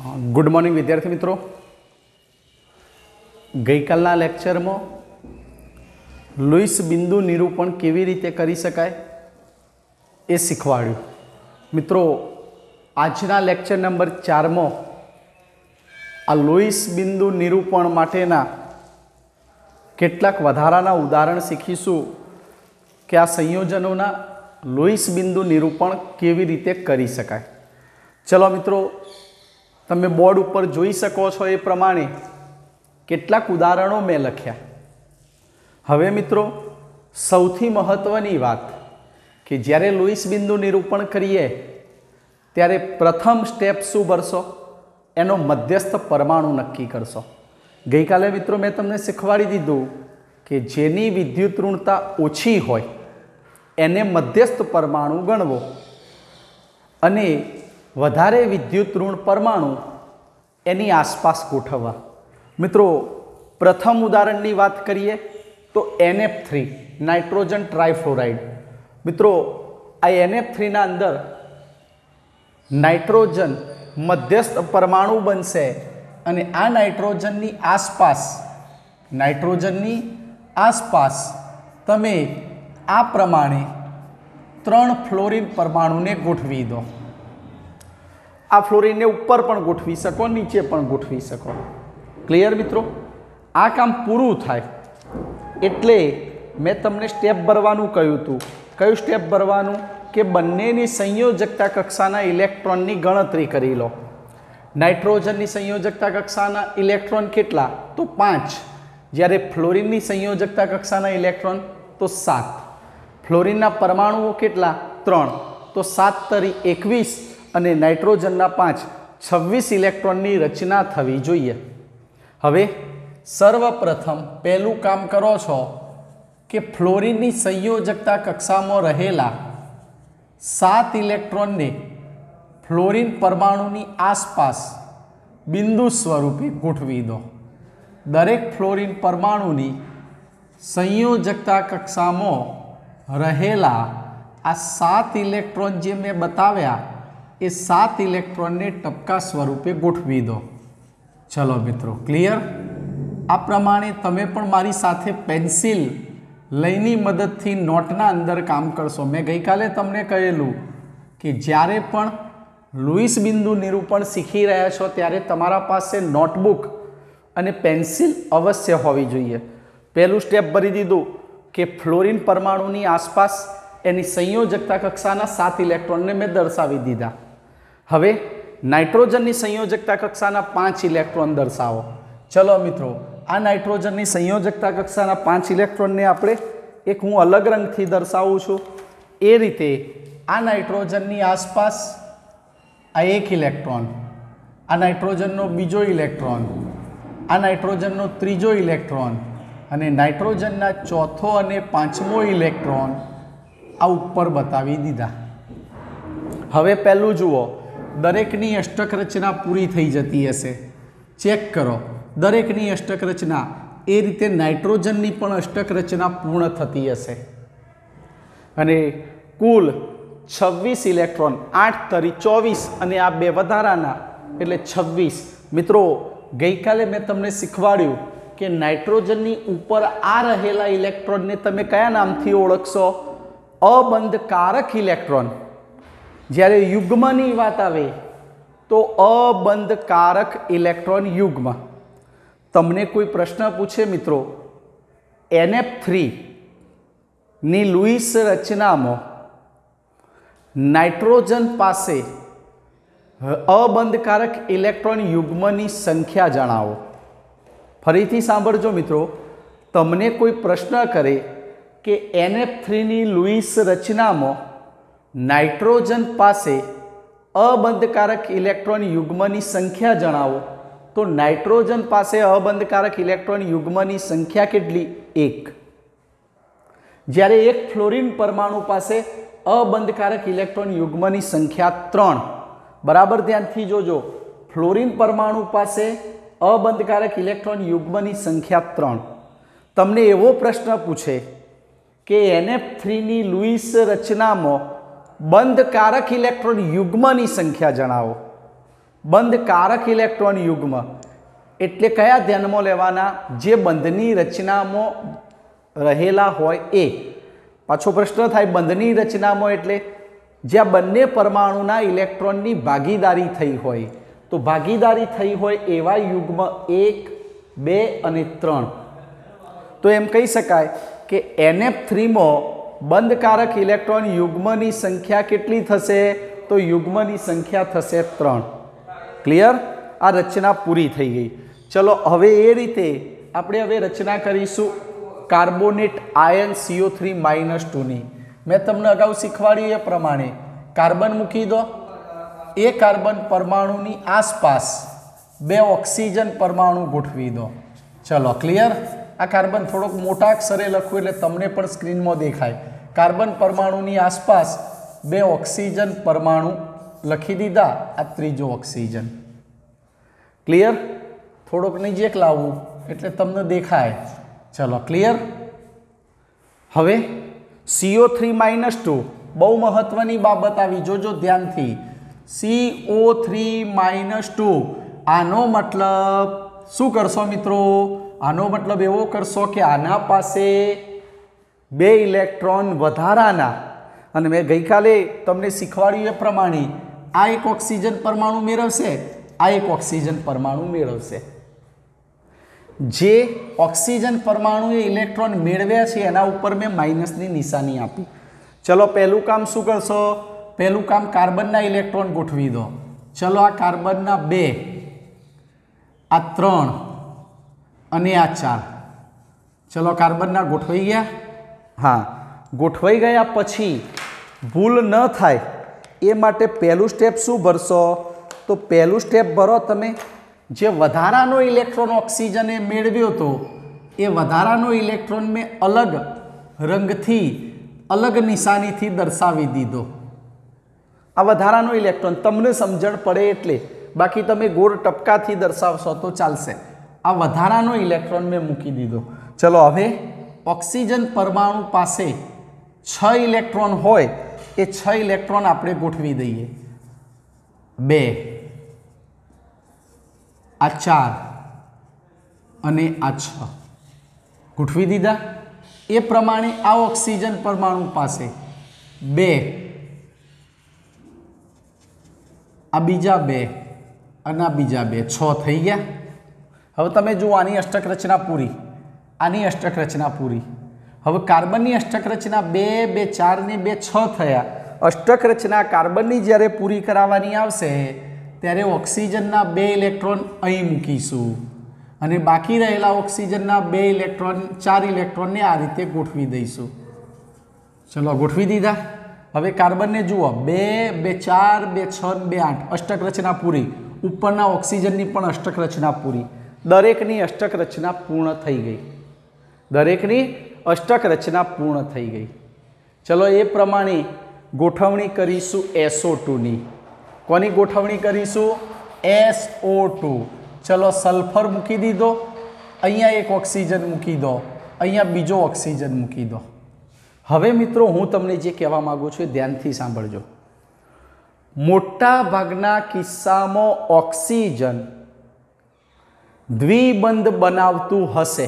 Good morning विद्यार्थी मित्रों। गई कालना लेक्चर में लुईस बिंदु निरूपण केवी रीते करी शकाय ए शीखवाड्युं। मित्रों, आजना लेक्चर नंबर 4 में आ लुईस बिंदु निरूपण माटेना केटलाक वधाराना उदाहरण शीखीशुं कि आ संयोजनोना लुईस बिंदु निरूपण केवी रीते करी शकाय। चलो मित्रों, तमे बोर्ड पर जोई शको छो ए प्रमाणे केटलाक उदाहरणों मैं लख्या। हवे मित्रों, सौथी महत्वनी वात कि ज्यारे लुईस बिंदु निरूपण करीए त्यारे प्रथम स्टेप शुं भरशो, एनो मध्यस्थ परमाणु नक्की करशो। गई काले मित्रों मैं तमने शीखवाड़ी दीधुं कि जेनी विद्युत ऋणता ओछी होय एने मध्यस्थ परमाणु गणवो अने वधारे विद्युत ऋण परमाणु एनी आसपास गोठववा। मित्रों, प्रथम उदाहरणनी बात करिए तो NF3 नाइट्रोजन ट्राइफ्लोराइड। मित्रों, आ NF3 ना अंदर नाइट्रोजन मध्यस्थ परमाणु बनशे अने आ नाइट्रोजननी आसपास तमे आ प्रमाणे 3 फ्लोरीन परमाणु ने गोठवी दो। आ फ्लोरीन ने ऊपर पण गोठवी सको, नीचे पण गोठवी सको। क्लियर मित्रों? आ काम पूरुं थाय एटले मैं तमने स्टेप भरवानुं कह्युं हतुं। कयुं स्टेप भरवानुं? के बंनेनी संयोजकता कक्षाना इलेक्ट्रॉननी गणतरी करी लो। नाइट्रोजननी संयोजकता कक्षाना इलेक्ट्रॉन केटला? तो 5। ज्यारे फ्लोरीननी संयोजकता कक्षाना इलेक्ट्रॉन तो 7। फ्लोरीनना परमाणुओ केटला? 3। तो 7 तरी 21 અને નાઇટ્રોજનના 5 26 ઇલેક્ટ્રોનની રચના થવી જોઈએ। હવે સર્વપ્રથમ પહેલું કામ કરો છો કે ફ્લોરીનની સંયોજકતા કક્ષામાં રહેલા 7 ઇલેક્ટ્રોનને ફ્લોરીન પરમાણુની આસપાસ બિંદુ સ્વરૂપે ગોઠવી દો। દરેક ફ્લોરીન પરમાણુની સંયોજકતા કક્ષામાં રહેલા આ 7 ઇલેક્ટ્રોન જે મેં બતાવ્યા એ 7 इलेक्ट्रॉन ने टपका स्वरूपे गोठवी दो। चलो मित्रों, क्लियर? आ प्रमाणे तमे पण मारी साथे पेन्सिल लईनी मददथी नोटना अंदर काम करशो। मैं गई काले तमने कहेलुं कि ज्यारे पण लुईस बिंदु निरूपण शीखी रह्या छो त्यारे तमारा पासे नोटबुक अने पेन्सिल अवश्य होवी जोईए। पहेलुं स्टेप भरी दीधुं कि फ्लोरीन परमाणुनी आसपास एनी संयोजकता कक्षाना 7 इलेक्ट्रॉन ने मैं दर्शावी दीधा। हवे नाइट्रोजन की संयोजकता कक्षाना 5 इलेक्ट्रॉन दर्शावो। चलो मित्रों, आ नाइट्रोजन की संयोजकता कक्षाना 5 इलेक्ट्रॉन ने आपणे एक हूँ अलग रंग थी दर्शावुं छुं। ए रीते आ नाइट्रोजन की आसपास आ 1 इलेक्ट्रॉन, आ नाइट्रोजन बीजो इलेक्ट्रॉन, आ नाइट्रोजन त्रीजो इलेक्ट्रॉन अने नाइट्रोजन चौथो अने 5मो इलेक्ट्रॉन आ उपर बतावी दीधा। हवे पहेलुं जुओ, दरेकनी अष्टक रचना पूरी थई जती हशे। चेक करो, दरेकनी अष्टक रचना ए रीते नाइट्रोजननी पण अष्टक रचना पूर्ण थती हशे अने कुल 26 इलेक्ट्रॉन 8 तरी 24 अने आ बे वधाराना एटले 26। मित्रों, गई काले मैं तमने शीखवाड्युं कि नाइट्रोजननी उपर आ रहेला इलेक्ट्रॉन ने तमे कया नामथी ओळखशो? अबंधकारक इलेक्ट्रॉन। ज्यारे युग्मनी वात आवे तो अबंधकारक इलेक्ट्रॉन युग्म। तमने कोई प्रश्न पूछे मित्रों, NF3 नी लुईस रचना में नाइट्रोजन पासे अबंधकारक इलेक्ट्रॉन युग्मनी संख्या जणावो। फरीथी सांभळजो मित्रों, तमने कोई प्रश्न करे कि NF3 नी लुईस रचना में नाइट्रोजन पासे अबंधकारक इलेक्ट्रॉन युग्मनी संख्या जणावो, तो नाइट्रोजन पासे अबंधकारक इलेक्ट्रॉन युग्मनी संख्या केटली? 1। ज्यारे एक फ्लोरीन परमाणु पासे अबंधकारक इलेक्ट्रॉन युग्मनी संख्या 3। बराबर ध्यानथी जोजो, फ्लोरीन परमाणु पासे अबंधकारक इलेक्ट्रॉन युग्मनी संख्या 3। तमने एवो प्रश्न पूछे कि NF3 नी लुईस रचना में बंधकारक इलेक्ट्रॉन युग्मनी संख्या जणावो, બંધકારક ઇલેક્ટ્રોન યુગ્મ એટલે કયા ધ્યાનમાં લેવાના? જે બંધની રચનામાં રહેલા હોય એ. પાછો પ્રશ્ન થાય બંધની રચનામાં એટલે જ્યાં બંને પરમાણુના ઇલેક્ટ્રોનની ભાગીદારી થઈ હોય. તો ભાગીદારી થઈ હોય એવા યુગ્મ 1, 2 અને 3. તો એમ કહી શકાય કે NF3માં બંધકારક ઇલેક્ટ્રોન યુગ્મની સંખ્યા કેટલી થશે? તો યુગ્મની સંખ્યા થશે 3. ક્લિયર? આ રચના પૂરી થઈ ગઈ. ચલો હવે એ રીતે આપણે હવે રચના કરીશું કાર્બોનેટ આયન CO3-2 ની. મેં તમને અગાઉ શીખવાડ્યું એ પ્રમાણે કાર્બન મૂકી દો. એ કાર્બન પરમાણુની આસપાસ 2 ઓક્સિજન પરમાણુ ગોઠવી દો. ચલો ક્લિયર? આ કાર્બન થોડોક મોટા અક્ષરે લખવું એટલે તમને પણ સ્ક્રીનમાં દેખાય. કાર્બન પરમાણુની આસપાસ 2 ઓક્સિજન પરમાણુ લખી દીધા. આ ત્રીજો ઓક્સિજન. ક્લિયર? થોડોક નજીક લાવવું એટલે તમને દેખાય. ચલો ક્લિયર? હવે CO3-2 બહુ મહત્વની બાબત આવી, જોજો ધ્યાનથી. CO3-2 આનો મતલબ શું કરશો મિત્રો? આનો મતલબ એવો કરશો કે આના પાસે 2 ઇલેક્ટ્રોન વધારાના, અને મેં ગઈકાલે તમને શીખવાડ્યું એ પ્રમાણે આ એક ઓક્સિજન પરમાણુ મેળવશે, આ એક ઓક્સિજન પરમાણુ મેળવશે. જે ઓક્સિજન પરમાણુએ ઇલેક્ટ્રોન મેળવ્યા છે એના ઉપર મેં માઇનસની નિશાની આપી. ચલો પહેલું કામ શું કરશો? પહેલું કામ કાર્બનના ઇલેક્ટ્રોન ગોઠવી દો. ચલો આ કાર્બનના 2, આ 3 અને આ 4. ચલો કાર્બનના ગોઠવાઈ ગયા? હા, ગોઠવાઈ ગયા પછી ભૂલ ન થાય એ માટે પહેલું સ્ટેપ શું ભરશો? તો પહેલું સ્ટેપ ભરો તમે. જે વધારાનો ઇલેક્ટ્રોન ઓક્સિજને મેળવ્યો હતો એ વધારાનો ઇલેક્ટ્રોન મેં અલગ રંગથી, અલગ નિશાનીથી દર્શાવી દીધો. આ વધારાનો ઇલેક્ટ્રોન તમને સમજણ પડે એટલે, બાકી તમે ગોળ ટપકાથી દર્શાવશો તો ચાલશે. આ વધારાનો ઇલેક્ટ્રોન મેં મૂકી દીધો. ચલો હવે ઓક્સિજન પરમાણુ પાસે 6 ઇલેક્ટ્રોન હોય એ 6 ઇલેક્ટ્રોન આપણે ગોઠવી દઈએ. 2, આ 4 અને આ 6 ગોઠવી દીધા. એ પ્રમાણે આ ઓક્સિજન પરમાણુ પાસે 2, આ બીજા 2 અને આ બીજા 2, 6 થઈ ગયા. હવે તમે જુઓ આની અષ્ટક રચના પૂરી, આની અષ્ટક રચના પૂરી. હવે કાર્બનની અષ્ટક રચના 2, 2, 4 ને 2, 6 થયા. અષ્ટક રચના કાર્બનની જ્યારે પૂરી કરાવવાની આવશે ત્યારે ઓક્સિજનના 2 ઇલેક્ટ્રોન અહીં મૂકીશું અને બાકી રહેલા ઓક્સિજનના 2 ઇલેક્ટ્રોન, 4 ઇલેક્ટ્રોનને આ રીતે ગોઠવી દઈશું. ચલો ગોઠવી દીધા. હવે કાર્બનને જુઓ 2, 2, 4, 2, 6, 2, 8 અષ્ટક રચના પૂરી. ઉપરના ઓક્સિજનની પણ અષ્ટક રચના પૂરી. દરેકની અષ્ટક રચના પૂર્ણ થઈ ગઈ. દરેકની અષ્ટક રચના પૂર્ણ થઈ ગઈ. ચલો એ પ્રમાણે ગોઠવણી કરીશું SO2ની. કોની ગોઠવણી કરીશું? SO2. ચલો સલ્ફર મૂકી દીધો, અહીંયા એક ઓક્સિજન મૂકી દો, અહીંયા બીજો ઓક્સિજન મૂકી દો. હવે મિત્રો હું તમને જે કહેવા માંગુ છું એ ધ્યાનથી સાંભળજો. મોટા ભાગના કિસ્સામાં ઓક્સિજન દ્વિબંધ બનાવતું હશે.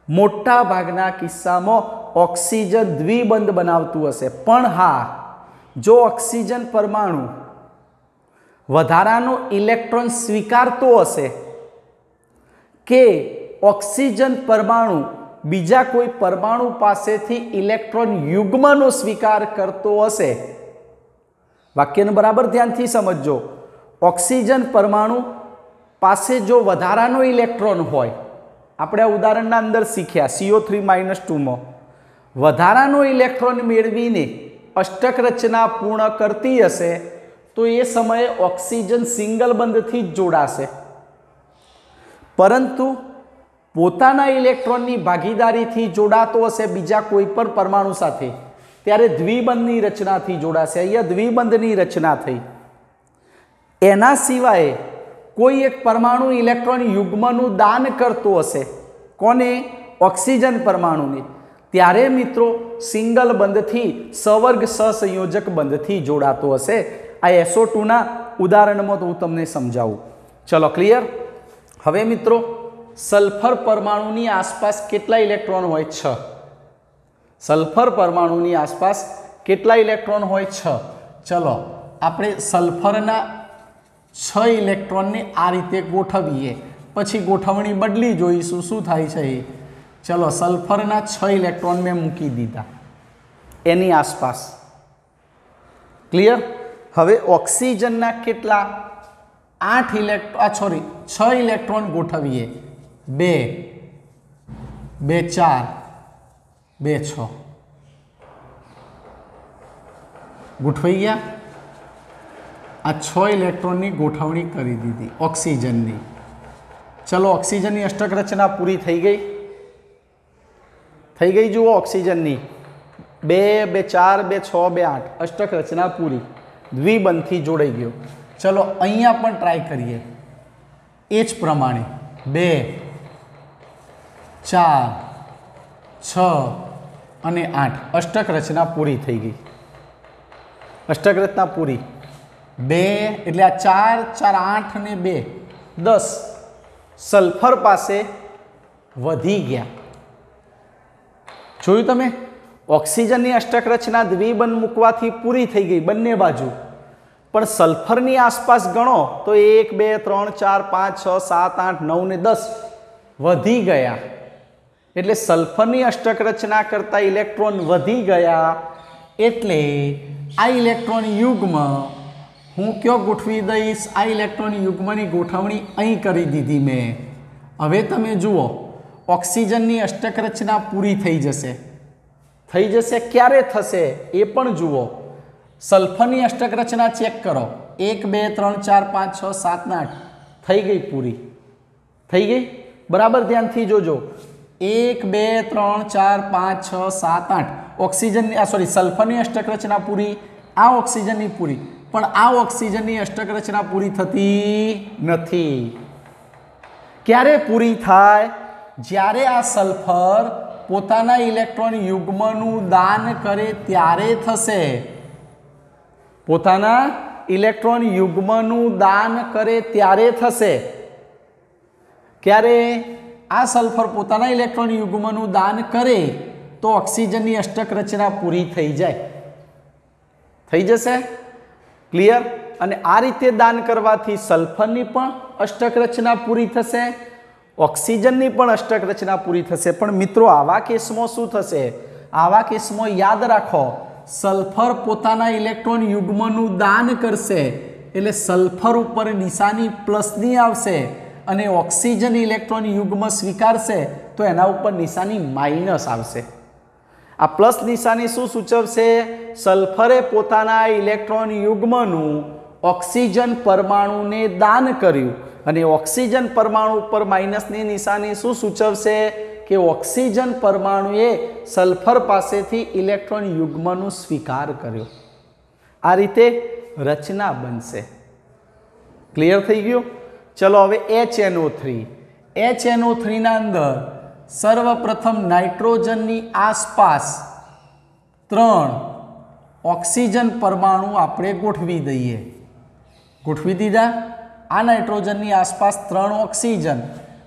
મોટા ભાગના કિસ્સામાં ઓક્સિજન દ્વિબંધ બનાવતું હશે. પણ હા, જો ઓક્સિજન પરમાણુ વધારાનો ઇલેક્ટ્રોન સ્વીકારતો હશે કે ઓક્સિજન પરમાણુ બીજા કોઈ પરમાણુ પાસેથી ઇલેક્ટ્રોન યુગ્મનો સ્વીકાર કરતો હશે. વાક્યને બરાબર ધ્યાનથી સમજજો. ઓક્સિજન પરમાણુ પાસે જો વધારાનો ઇલેક્ટ્રોન હોય, આપણે આ ઉદાહરણના અંદર શીખ્યા CO3-2માં વધારાનો ઇલેક્ટ્રોન મેળવીને અષ્ટક રચના પૂર્ણ કરતી હશે તો એ સમયે ઓક્સિજન સિંગલ બંધથી જ જોડાશે. પરંતુ પોતાના ઇલેક્ટ્રોનની ભાગીદારીથી જોડાતો હશે બીજા કોઈ પણ પરમાણુ સાથે ત્યારે દ્વિબંધની રચનાથી જોડાશે. અહીંયા દ્વિબંધની રચના થઈ. એના સિવાય કોઈ એક પરમાણુ ઇલેક્ટ્રોન યુગ્મનું દાન કરતો હશે. કોને? ઓક્સિજન પરમાણુને. ત્યારે મિત્રો સિંગલ બંધથી સવર્ગ સહસંયોજક બંધથી જોડાતો હશે. आ SO2 ना उदाहरणमां तो हूँ तमने समजावुं। चलो क्लियर। हवे मित्रों सल्फर परमाणुनी आसपास केटला इलेक्ट्रॉन होय? 6। सल्फर परमाणुनी आसपास केटला इलेक्ट्रॉन होय? 6। चलो आपणे सल्फरना 6 इलेक्ट्रॉन ने आ रीते गोठवीए, पछी गोठवणी बदली जोईशुं शुं थाय छे। चलो सल्फरना 6 इलेक्ट्रॉन में मूकी दीधा एनी आसपास। क्लियर। हवे ऑक्सीजनना केटला 8 इलेक्ट्रॉन 6 इलेक्ट्रॉन गोठवीए। 2 2 4 2 6 गोठवाई गया। आ 6 इलेक्ट्रॉन की गोठवणी करी दीधी ऑक्सीजन की। चलो ऑक्सीजन की अष्टक रचना पूरी थी गई जुओ ऑक्सीजन की 2 2 4 2 6 2 8 अष्टक रचना पूरी, द्विबंध थी जोड़ाई गयो। चलो अहींया पण ट्राय करिए एज प्रमाणे 2 4 6 અને 8 अष्टक रचना पूरी थी गई। अष्टक रचना पूरी 2 એટલે આ 4 4 8 ને 2 10 सल्फर पासे वधी गया। जोयुं तमे ऑक्सीजन की अष्टक रचना द्विबंध मूकवाथी पूरी थी गई बंने बाजू, पण सल्फरनी आसपास गणो तो 1 2 3 4 5 6 7 8 9 ने 10 वधी गया। एटले सल्फरनी अष्टक रचना करता इलेक्ट्रॉन वधी गया, एटले आ इलेक्ट्रॉन युग्म हूँ क्यों गोठवी दईश? आ इलेक्ट्रॉन युग्मनी गोठवणी अहीं करी दीधी मैं। हवे तमे जुओ ऑक्सीजननी अष्टक रचना पूरी थई जशे। क्यारे थशे ए पण जुओ। सल्फरनी अष्टक रचना चेक करो 1 2 3 4 5 6 7 8 थई गई पूरी, थई गई। बराबर ध्यान थी जोजो 1 2 3 4 5 6 7 8 ऑक्सीजन सॉरी सल्फरनी अष्टक रचना पूरी, आ ऑक्सीजननी पूरी, पण आ ऑक्सीजननी अष्टक रचना पूरी थती नथी। क्यारे पूरी थाय? ज्यारे आ सल्फर पोताना इलेक्ट्रॉन युग्मनुं दान करे त्यारे थशे। पोताना इलेक्ट्रॉन युग्मनुं दान करे त्यारे थशे। क्यारे? आ सल्फर पोताना इलेक्ट्रॉन युग्मनुं दान करे तो ऑक्सीजननी अष्टक रचना पूरी थई जाए, थई जशे। क्लियर। अने आ रीते दान करवाथी सल्फरनी पण अष्टक रचना पूरी थशे, ऑक्सीजननी पण अष्टक रचना पूरी थशे। पण मित्रों आवा केसमां शुं थशे? आवा केसमां याद राखो सल्फर पोताना इलेक्ट्रॉन युग्मनुं दान करशे एटले सल्फर उपर निशानी प्लसनी आवशे अने ऑक्सीजन इलेक्ट्रॉन युग्म स्वीकारशे तो एना उपर निशानी माइनस आवशे। आ प्लस निशानी शुं सूचवशे? सल्फरे पोताना इलेक्ट्रॉन युग्मनुं ऑक्सीजन परमाणुने दान कर्युं अने ऑक्सीजन परमाणु पर माइनसनी निशानी शुं सूचवशे कि ऑक्सीजन परमाणुए सल्फर पासेथी इलेक्ट्रॉन युग्मनुं स्वीकार कर्यो। आ रीते रचना बनशे। क्लियर थई गयुं? चलो हवे HNO3 HNO3 ना अंदर सर्वप्रथम नाइट्रोजननी आसपास 3 ऑक्सीजन परमाणु आपणे गोठवी दईए। गोठवी दीधा। आ नाइट्रोजननी आसपास 3 ऑक्सीजन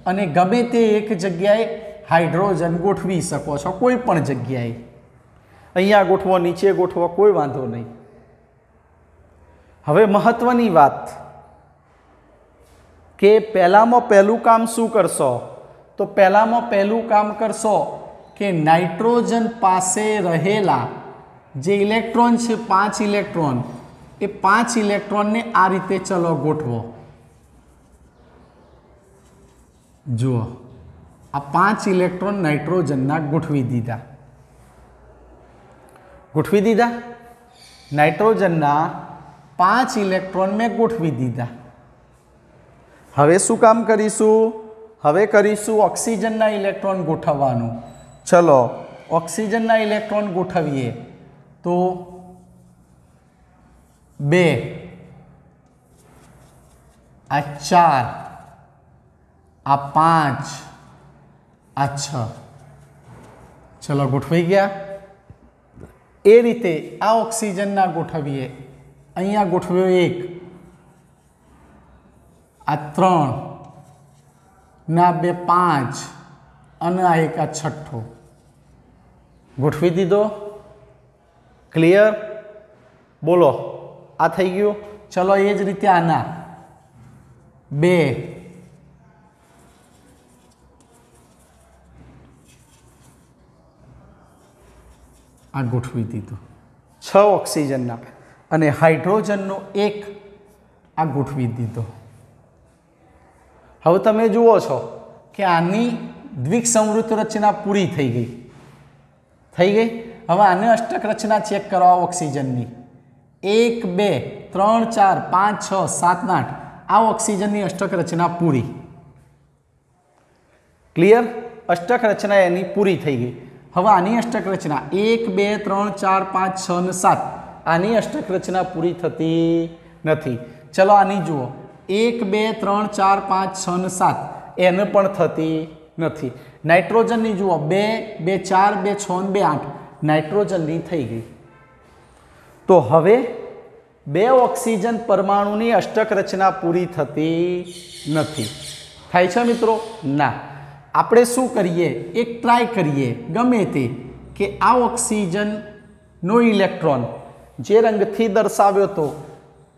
अने गमे ते एक जग्याए हाइड्रोजन गोठवी शको छो, कोई पण जग्याए। अहींया गोठवो, नीचे गोठवो, कोई वांधो नहीं। हवे महत्वनी वात के पहेलामां पहेलुं काम शुं करशो? तो पहेलामां पहेलुं काम करशो कि नाइट्रोजन पासे रहेला जे इलेक्ट्रॉन छे 5 इलेक्ट्रॉन, ए 5 इलेक्ट्रॉन ने आ रीते चलो गोठवो। जुओ आ 5 इलेक्ट्रॉन नाइट्रोजन ना गोठवी दीधा। गोठवी दीधा। नाइट्रोजन ना 5 इलेक्ट्रॉन में गोठवी दीधा। हवे शुं काम करीशुं? हवे करीशुं ऑक्सीजन ना इलेक्ट्रॉन गोठववानुं। चलो ऑक्सीजन ना इलेक्ट्रॉन गोठवीए तो 2 आ 4 आ 5 आ 6 चलो गोठवाई गया। ए रीते आ ऑक्सीजन ना गोठवीए अहींया गोठव्यो 1 आ 3 ना 2 5 અને આ એક આ છઠ્ઠો ગોઠવી દીધો। ક્લિયર? બોલો આ થઈ ગયું। ચલો એ જ રીતે આના 2 આ ગોઠવી દીધો 6 ઓક્સિજનના અને હાઇડ્રોજનનો 1 આ ગોઠવી દીધો। હવે તમે જુઓ છો કે આની દ્વિસંવૃત્ત રચના પૂરી થઈ ગઈ। હવે આને અષ્ટક રચના ચેક કરો ઓક્સિજનની 1 2 3 4 5 6 7 8 આ ઓક્સિજનની અષ્ટક રચના પૂરી। ક્લિયર? અષ્ટક રચના એની પૂરી થઈ ગઈ। હવે આની અષ્ટક રચના 1 2 3 4 5 6 અને 7 આની અષ્ટક રચના પૂરી થતી નથી। ચલો આની જુઓ 1 2 3 4 5 6 અને 7 એને પણ થતી નથી। નાઇટ્રોજનની જુઓ 2 2 4 2 6 અને 2 8 નાઇટ્રોજનની થઈ ગઈ। તો હવે 2 ઓક્સિજન પરમાણુની અષ્ટક રચના પૂરી થતી નથી। થાય છે મિત્રો? ના। આપણે શું કરીએ? એક ટ્રાય કરીએ ગમે તે કે આ ઓક્સિજનનો ઇલેક્ટ્રોન જે રંગથી દર્શાવ્યો હતો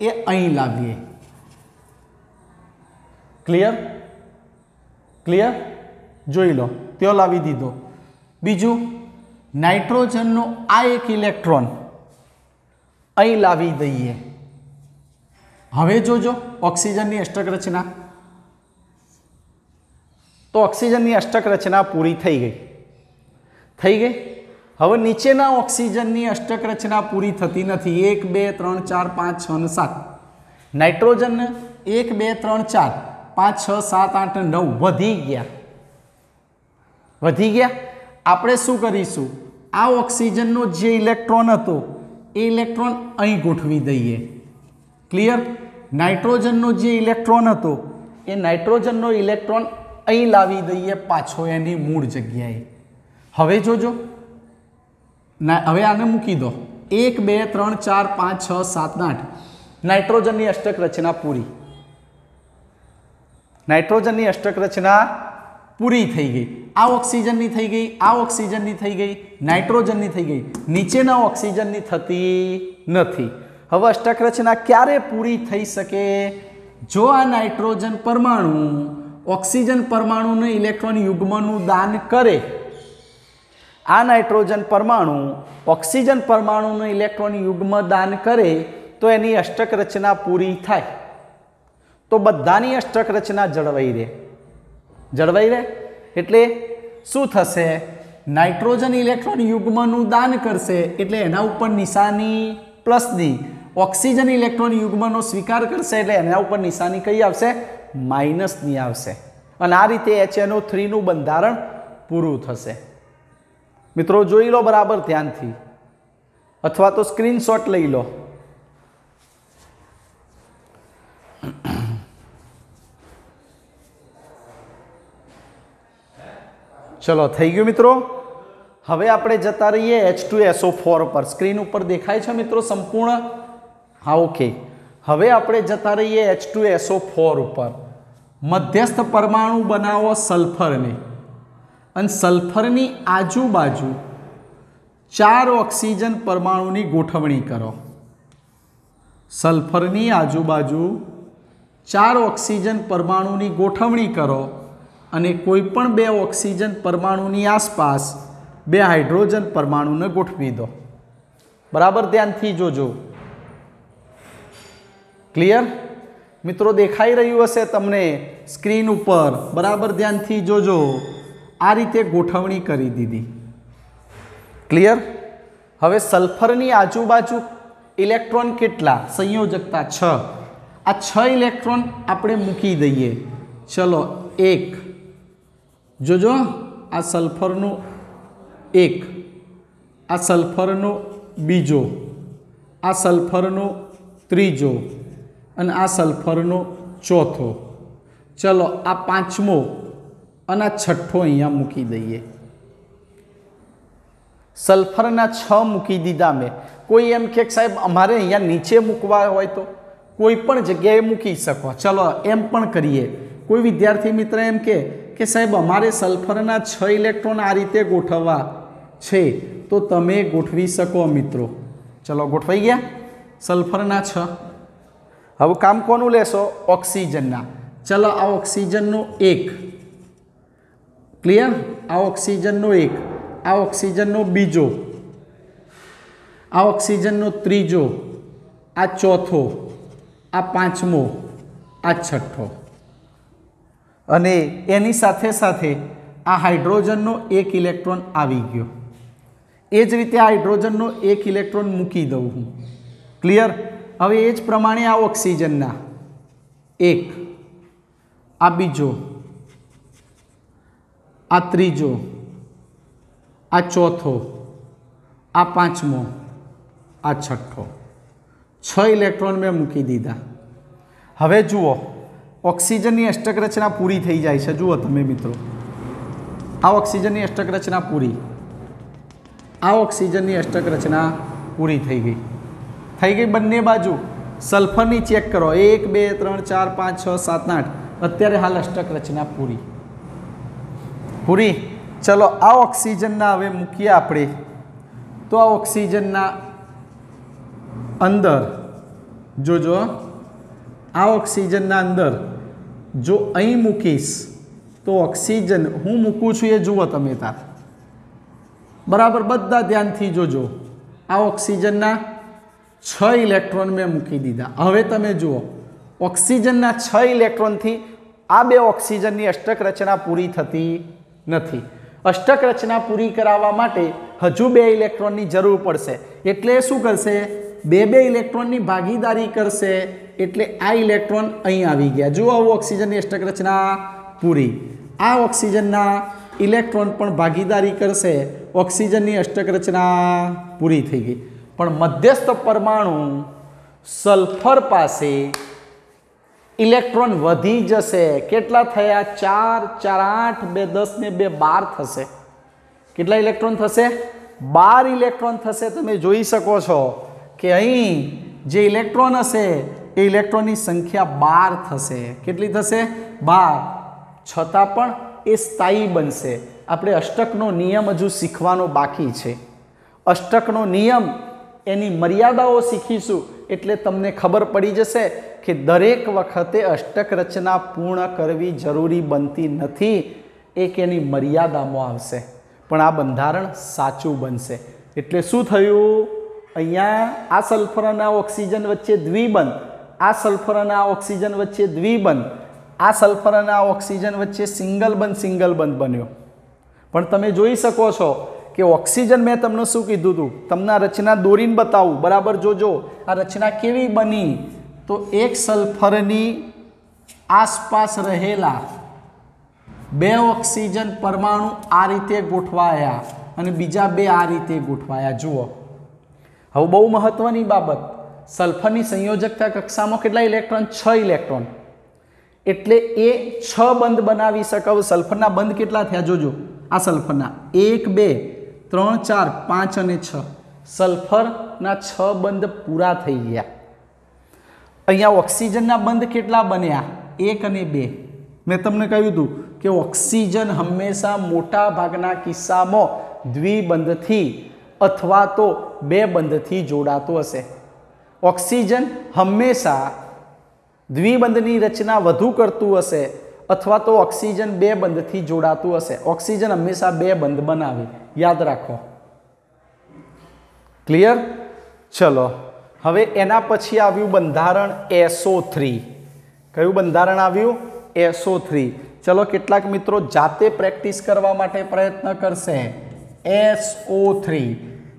એ અહીં લાવીએ। ક્લિયર? ક્લિયર? જોઈ લો ત્યો લાવી દીધો। બીજું નાઇટ્રોજનનો આ એક ઇલેક્ટ્રોન અહીં લાવી દઈએ। હવે જોજો ઓક્સિજનની અષ્ટક રચના, તો ઓક્સિજનની અષ્ટક રચના પૂરી થઈ ગઈ। હવે નીચેના ઓક્સિજનની અષ્ટક રચના પૂરી થતી નથી। 1 2 3 4 5 6 અને 7 નાઇટ્રોજન 1 2 3 4 5 6 7 8 9 વધી ગયા। આપણે શું કરીશું? આ ઓક્સિજનનો જે ઇલેક્ટ્રોન હતો એ ઇલેક્ટ્રોન અહીં ગોઠવી દઈએ। ક્લિયર? નાઇટ્રોજનનો જે ઇલેક્ટ્રોન હતો એ નાઇટ્રોજનનો ઇલેક્ટ્રોન અહીં લાવી દઈએ પાછો એની મૂળ જગ્યાએ। હવે જોજો હવે આને મૂકી દો 1 2 3 4 5 6 7 8 નાઇટ્રોજનની અષ્ટક રચના પૂરી। નાઇટ્રોજનની અષ્ટક રચના પૂરી થઈ ગઈ। આ ઓક્સિજનની થઈ ગઈ, આ ઓક્સિજનની થઈ ગઈ, નાઇટ્રોજનની થઈ ગઈ, નીચેના ઓક્સિજનની થતી નથી। હવે અષ્ટક રચના ક્યારે પૂરી થઈ શકે? જો આ નાઇટ્રોજન પરમાણુ ઓક્સિજન પરમાણુને ઇલેક્ટ્રોન યુગ્મનું દાન કરે। આ નાઇટ્રોજન પરમાણુ ઓક્સિજન પરમાણુને ઇલેક્ટ્રોન યુગ્મ દાન કરે તો એની અષ્ટક રચના પૂરી થાય। તો બધાની અષ્ટક રચના જળવાઈ રહે। એટલે શું થશે? નાઇટ્રોજન ઇલેક્ટ્રોન યુગ્મનું દાન કરશે એટલે એના ઉપર નિશાની પ્લસની, ઓક્સિજન ઇલેક્ટ્રોન યુગ્મનો સ્વીકાર કરશે એટલે એના ઉપર નિશાની કઈ આવશે? માઇનસની આવશે। અને આ રીતે HNO3 નું બંધારણ પૂરું થશે। મિત્રો જોઈ લો બરાબર ધ્યાનથી, અથવા તો સ્ક્રીનશોટ લઈ લો। ચલો થઈ ગયું મિત્રો। હવે આપણે જતા રહીએ H2SO4 પર। સ્ક્રીન ઉપર દેખાય છે મિત્રો સંપૂર્ણ? હા, ઓકે। હવે આપણે જતા રહીએ H2SO4 ઉપર। મધ્યસ્થ પરમાણુ બનાવો સલ્ફરને અને સલ્ફરની આજુબાજુ 4 ઓક્સિજન પરમાણુની ગોઠવણી કરો। સલ્ફરની આજુબાજુ 4 ઓક્સિજન પરમાણુની ગોઠવણી કરો અને કોઈપણ 2 ઓક્સિજન પરમાણુની આસપાસ 2 હાઇડ્રોજન પરમાણુને ગોઠવી દો। બરાબર ધ્યાનથી જોજો। ક્લિયર? મિત્રો દેખાઈ રહ્યું હશે તમને સ્ક્રીન ઉપર? બરાબર ધ્યાનથી જોજો। આ રીતે ગોઠવણી કરી દીધી। ક્લિયર? હવે સલ્ફરની આજુબાજુ ઇલેક્ટ્રોન કેટલા? સંયોજકતા 6। આ 6 ઇલેક્ટ્રોન આપણે મૂકી દઈએ। ચલો 1 જોજો, આ સલ્ફરનો 1, આ સલ્ફરનો બીજો, આ સલ્ફરનો ત્રીજો અને આ સલ્ફરનો ચોથો। ચલો આ 5મો અને આ 6ઠ્ઠો અહીંયા મૂકી દઈએ। सल्फरना 6 मूकी दीधा मैं। कोई एम के साहेब अमारे अहींया नीचे मूकवा होय तो कोई पण जग्याए मूकी शको। चलो एम पण करीए। कोई विद्यार्थी मित्र एम के साहेब अमारे सल्फरना 6 इलेक्ट्रॉन आ रीते गोठववा छे तो तमे गोठवी शको मित्रों। चलो गोठवाई गया सल्फरना 6। हवे काम कोनु लेशो? ऑक्सीजनना। चलो आ ऑक्सीजननो 1 क्लियर, आ ऑक्सीजननो 1, आ ऑक्सीजननो बीजो, आ ऑक्सीजननो त्रीजो, आ चौथो, आ पांचमो, आ छठो अने एनी साथे साथे आ हाइड्रोजननो 1 इलेक्ट्रॉन आवी गयो। ए ज रीते हाइड्रोजननो 1 इलेक्ट्रॉन मूकी दऊं हूँ। क्लियर। हवे ए ज प्रमाणे आ ऑक्सीजनना 1, आ बीजो, आ त्रीजो, आ चौथो, आ पांचमो, आ छठो 6 इलेक्ट्रॉन में मूकी दीधा। हवे जुओ ऑक्सीजन की अष्टक रचना पूरी थई जाय छे। जुओ तमे मित्रों आ ऑक्सीजन की अष्टक रचना पूरी, आ ऑक्सीजन की अष्टक रचना पूरी थई गई बंने बाजू। सल्फर चेक करो 1 2 3 4 5 6 7 8 अत्यारे हाल अष्टक रचना पूरी पूरी। चलो आ ऑक्सीजन हवे मूकीए आपणे तो आ ऑक्सीजन अंदर जोजो आ ऑक्सीजन अंदर जो अहीं मूकीश तो ऑक्सीजन हूँ मूकूँ छूँ ये जुओ तमे तार बराबर बधा ध्यानथी जोजो। आ ऑक्सीजन 6 इलेक्ट्रॉन में मूकी दीधा। हवे तमे जुओ ऑक्सीजन 6 इलेक्ट्रॉन थी आ बे ऑक्सीजन की अष्टक रचना पूरी थती नथी। अष्टक रचना पूरी करावा माटे हजू 2 इलेक्ट्रॉन की जरूर पड़शे एटले शुं करशे? 2 इलेक्ट्रॉन की भागीदारी करशे एटले आ इलेक्ट्रॉन अहीं आवी गया। जो ऑक्सीजन की अष्टक रचना पूरी। आ ऑक्सीजन इलेक्ट्रॉन पण भागीदारी करशे, ऑक्सीजन की अष्टक रचना पूरी थई गई। पण मध्यस्थ परमाणु सल्फर पासे इलेक्ट्रॉन वधी जशे। केटला थया? 4 4 8 2 10 ने 2 12 थशे। केटला इलेक्ट्रॉन थशे? 12 इलेक्ट्रॉन थशे। तमे जोई शको छो के अहीं जे इलेक्ट्रॉन हशे ए इलेक्ट्रॉन की संख्या 12 थशे। केटली थशे? 12। छतां पण ए स्थायी बनशे। आपणे अष्टकनो नियम हजू शीखवानो बाकी छे। अष्टकनो नियम एनी मर्यादाओ शीखीशुं एटले तमने खबर पड़ी जशे कि दरेक वखते अष्टक रचना पूर्ण करवी जरूरी बनती नथी। एक एनी मर्यादामां आवशे पण आ बंधारण साचुं बनशे। एटले शुं थयुं? अहींया आ सल्फर अने ऑक्सीजन वच्चे द्विबंध, आ सल्फर अने ऑक्सीजन वच्चे द्विबंध, आ सल्फर अने ऑक्सीजन वच्चे सिंगल बंध बन्यो। पण तमे जोई शको छो कि ऑक्सीजन में तमने शुं कीधुं हतुं? तमने रचना दोरीने बतावुं। बराबर जोजो आ रचना केवी बनी? तो एक सल्फरनी आसपास रहेला 2 ऑक्सीजन परमाणु आ रीते गोठवाया अने बीजा 2 आ रीते गोठवाया। जुओ हवे बहु महत्वनी बाबत, सल्फरनी संयोजकता कक्षामां केटला इलेक्ट्रॉन? 6 इलेक्ट्रॉन। एटले ए 6 बंध बनावी शके। सल्फरना बंध केटला थया? जोजो आ सल्फरना 1 2 3 4 5 અને 6 सल्फरना 6 बंध पूरा थई गया। अहींया ऑक्सीजनना बंध केटला बन्या? 1 અને 2। मैं तमने कह्युं हतुं कि ऑक्सीजन हमेशा मोटा भागना किस्सामां द्विबंधथी अथवा तो 2 बंधथी जोड़ातो हशे। ऑक्सीजन हमेशा द्विबंधनी रचना वधु करतुं हशे अथवा तो ऑक्सीजन 2 बंधथी जोड़ातुं हशे। ऑक्सीजन हमेशा 2 बंध बनावे, याद राखो। क्लियर? चलो हवे एना पछी आव्युं बंधारण SO3। कयुं बंधारण आव्युं? SO3। चलो केटलाक मित्रों जाते प्रेक्टिस करवा माटे प्रयत्न करशे। SO3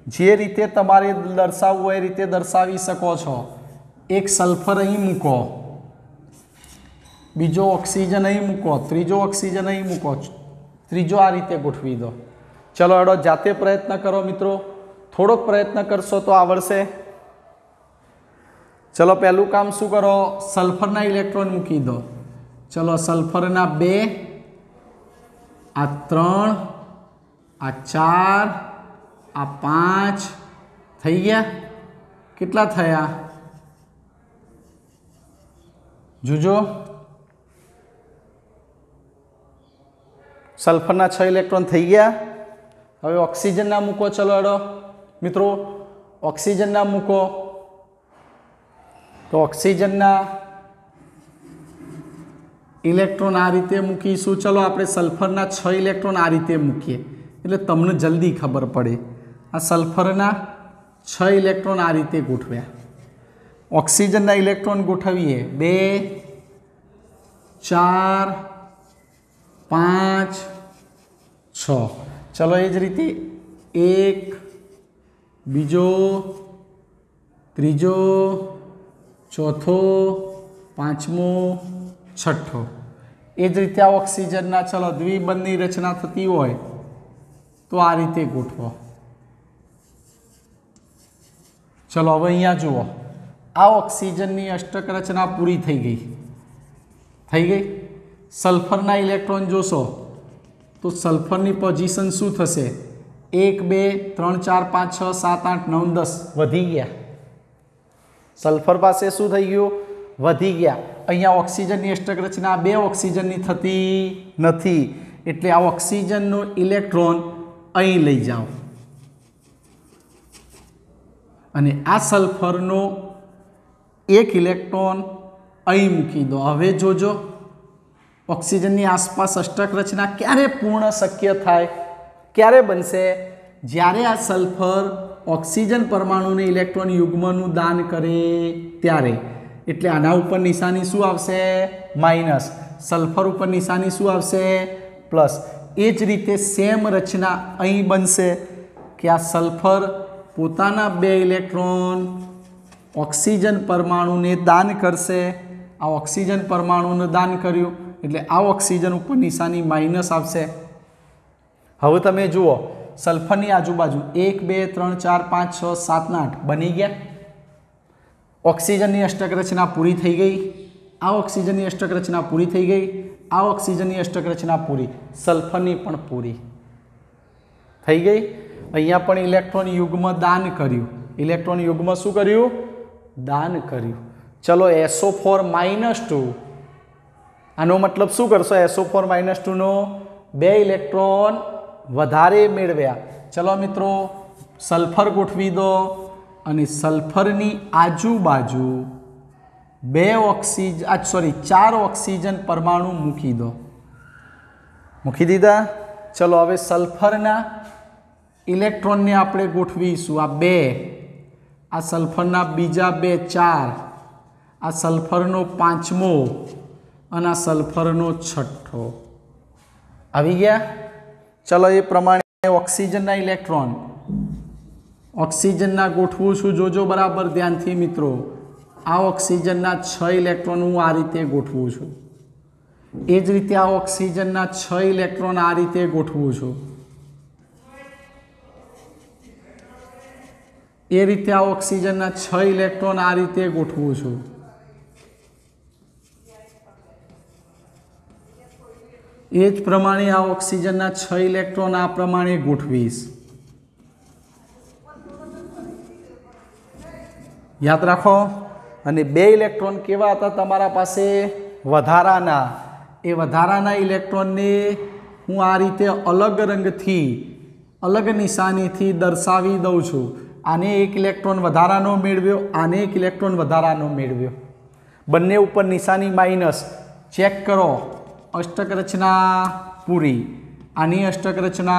जे रीते तमारे दर्शाववुं होय ए रीते दर्शावी शको छो। एक सल्फर अहीं मूको, बीजो ऑक्सीजन अहीं मूको, त्रीजो ऑक्सीजन अहीं मूको, त्रीजो आ रीते गोठवी दो। चलो हेडो जाते प्रयत्न करो मित्रों। थोड़ोक प्रयत्न करशो तो आवड़शे। चलो पहलू काम शू करो? सल्फरना इलेक्ट्रॉन मूकी दो। चलो सल्फरना 2 आ 3 आ 4 आ 5 थई गया। केटला थया जोजो सल्फरना 6 इलेक्ट्रॉन थई गया। हवे ऑक्सीजनना मूको। चलो हेडो मित्रों ऑक्सीजनना मूको तो ऑक्सीजनना इलेक्ट्रॉन आ रीते मूकीशुं। चलो आपणे सल्फरना 6 इलेक्ट्रॉन आ रीते मूकीए एटले तमने जल्दी खबर पड़े। आ सल्फरना 6 इलेक्ट्रॉन आ रीते गोठव्या। ऑक्सीजनना इलेक्ट्रॉन गोठवीए 2 4 5 6। चलो ए ज रीते 1 बीजो त्रीजो चौथो पांचमो छठो। ए ज रीते ऑक्सीजनना चलो द्विबंधनी रचना थती होय तो आ रीते गोठवो। चलो हवे अहींया जुओ आ ऑक्सीजननी अष्टक रचना पूरी थई गई। सल्फरना इलेक्ट्रॉन जोशो तो सल्फरनी पोजीशन शुं थशे 1 2 3 4 5 6 7 8 9 10 वधी गया। सल्फर पासे शुं थई गयुं वधी गया। अहींया ऑक्सीजननी अष्टक रचना 2 ऑक्सीजननी थती नथी एटले आ ऑक्सीजननो इलेक्ट्रॉन अहीं लई जाओ अने आ सल्फरनो 1 इलेक्ट्रॉन अहीं मूकी दो। हवे जोजो ऑक्सीजननी आसपास अष्टक रचना क्यारे पूर्ण शक्य थाय क्यारे बनशे ज्यारे आ सल्फर ऑक्सीजन परमाणुने इलेक्ट्रॉन युग्मनुं दान करे त्यारे। एटले आना उपर निशानी शुं आवशे माइनस। सल्फर उपर निशानी शुं आवशे प्लस। ए ज रीते सेम रचना अहीं बनशे कि आ सल्फर पोताना 2 इलेक्ट्रॉन ऑक्सीजन परमाणुने दान करशे। आ ऑक्सीजन परमाणुने दान कर्युं एटले आ ऑक्सीजन उपर निशानी माइनस आवशे। हवे तमे जुओ सल्फरनी आजुबाजु 1 2 3 4 5 6 7 8 बनी गया। ऑक्सीजननी अष्टक रचना पूरी थई गई। आ ऑक्सीजननी अष्टक रचना पूरी थई गई। आ ऑक्सीजननी अष्टक रचना पूरी। सल्फरनी पण पूरी थई गई। अहींया पण इलेक्ट्रॉन युग्म दान कर्युं। इलेक्ट्रॉन युग्म शुं कर्युं दान कर्युं। चलो SO4-2 आनो मतलब शुं करशो SO4-2 नो 2 इलेक्ट्रॉन वधारे मेळव्या। चलो मित्रों सल्फर गोठवी दो अने सल्फरनी आजुबाजु 4 ऑक्सीजन परमाणु मूकी दो। मूकी दीधा। चलो हवे सल्फरना इलेक्ट्रॉन ने आपणे गोठवीशुं। आ 2 आ सल्फरना बीजा 2 4 आ सल्फरनो 5मो अने आ सल्फरनो 6ठो आवी गया। चलो ये प्रमाणे ऑक्सीजनना इलेक्ट्रॉन ऑक्सीजनना गोठवुं छुं। जोजो बराबर ध्यानथी मित्रों आ ऑक्सीजनना 6 इलेक्ट्रॉन हूँ आ रीते गोठवुं छुं। ए ज रीते आ ऑक्सीजनना 6 इलेक्ट्रॉन आ रीते गोठवुं छुं। ए रीते आ ऑक्सीजनना 6 इलेक्ट्रॉन आ रीते गोठवुं छुं। ए ज प्रमाणे आ ऑक्सीजनना 6 इलेक्ट्रॉन आ प्रमाणे गोठवीश। याद राखो। अने 2 इलेक्ट्रॉन केवा हता तमारा पासे वधाराना। ए वधाराना इलेक्ट्रॉन ने हूँ आ रीते अलग रंगथी अलग निशानीथी दर्शावी दऊं छुं। आने 1 इलेक्ट्रॉन वधारानो मेळव्यो आने 1 इलेक्ट्रॉन वधारानो मेळव्यो। बंने उपर निशानी माइनस। चेक करो अष्टक रचना पूरी। आनी अष्टक रचना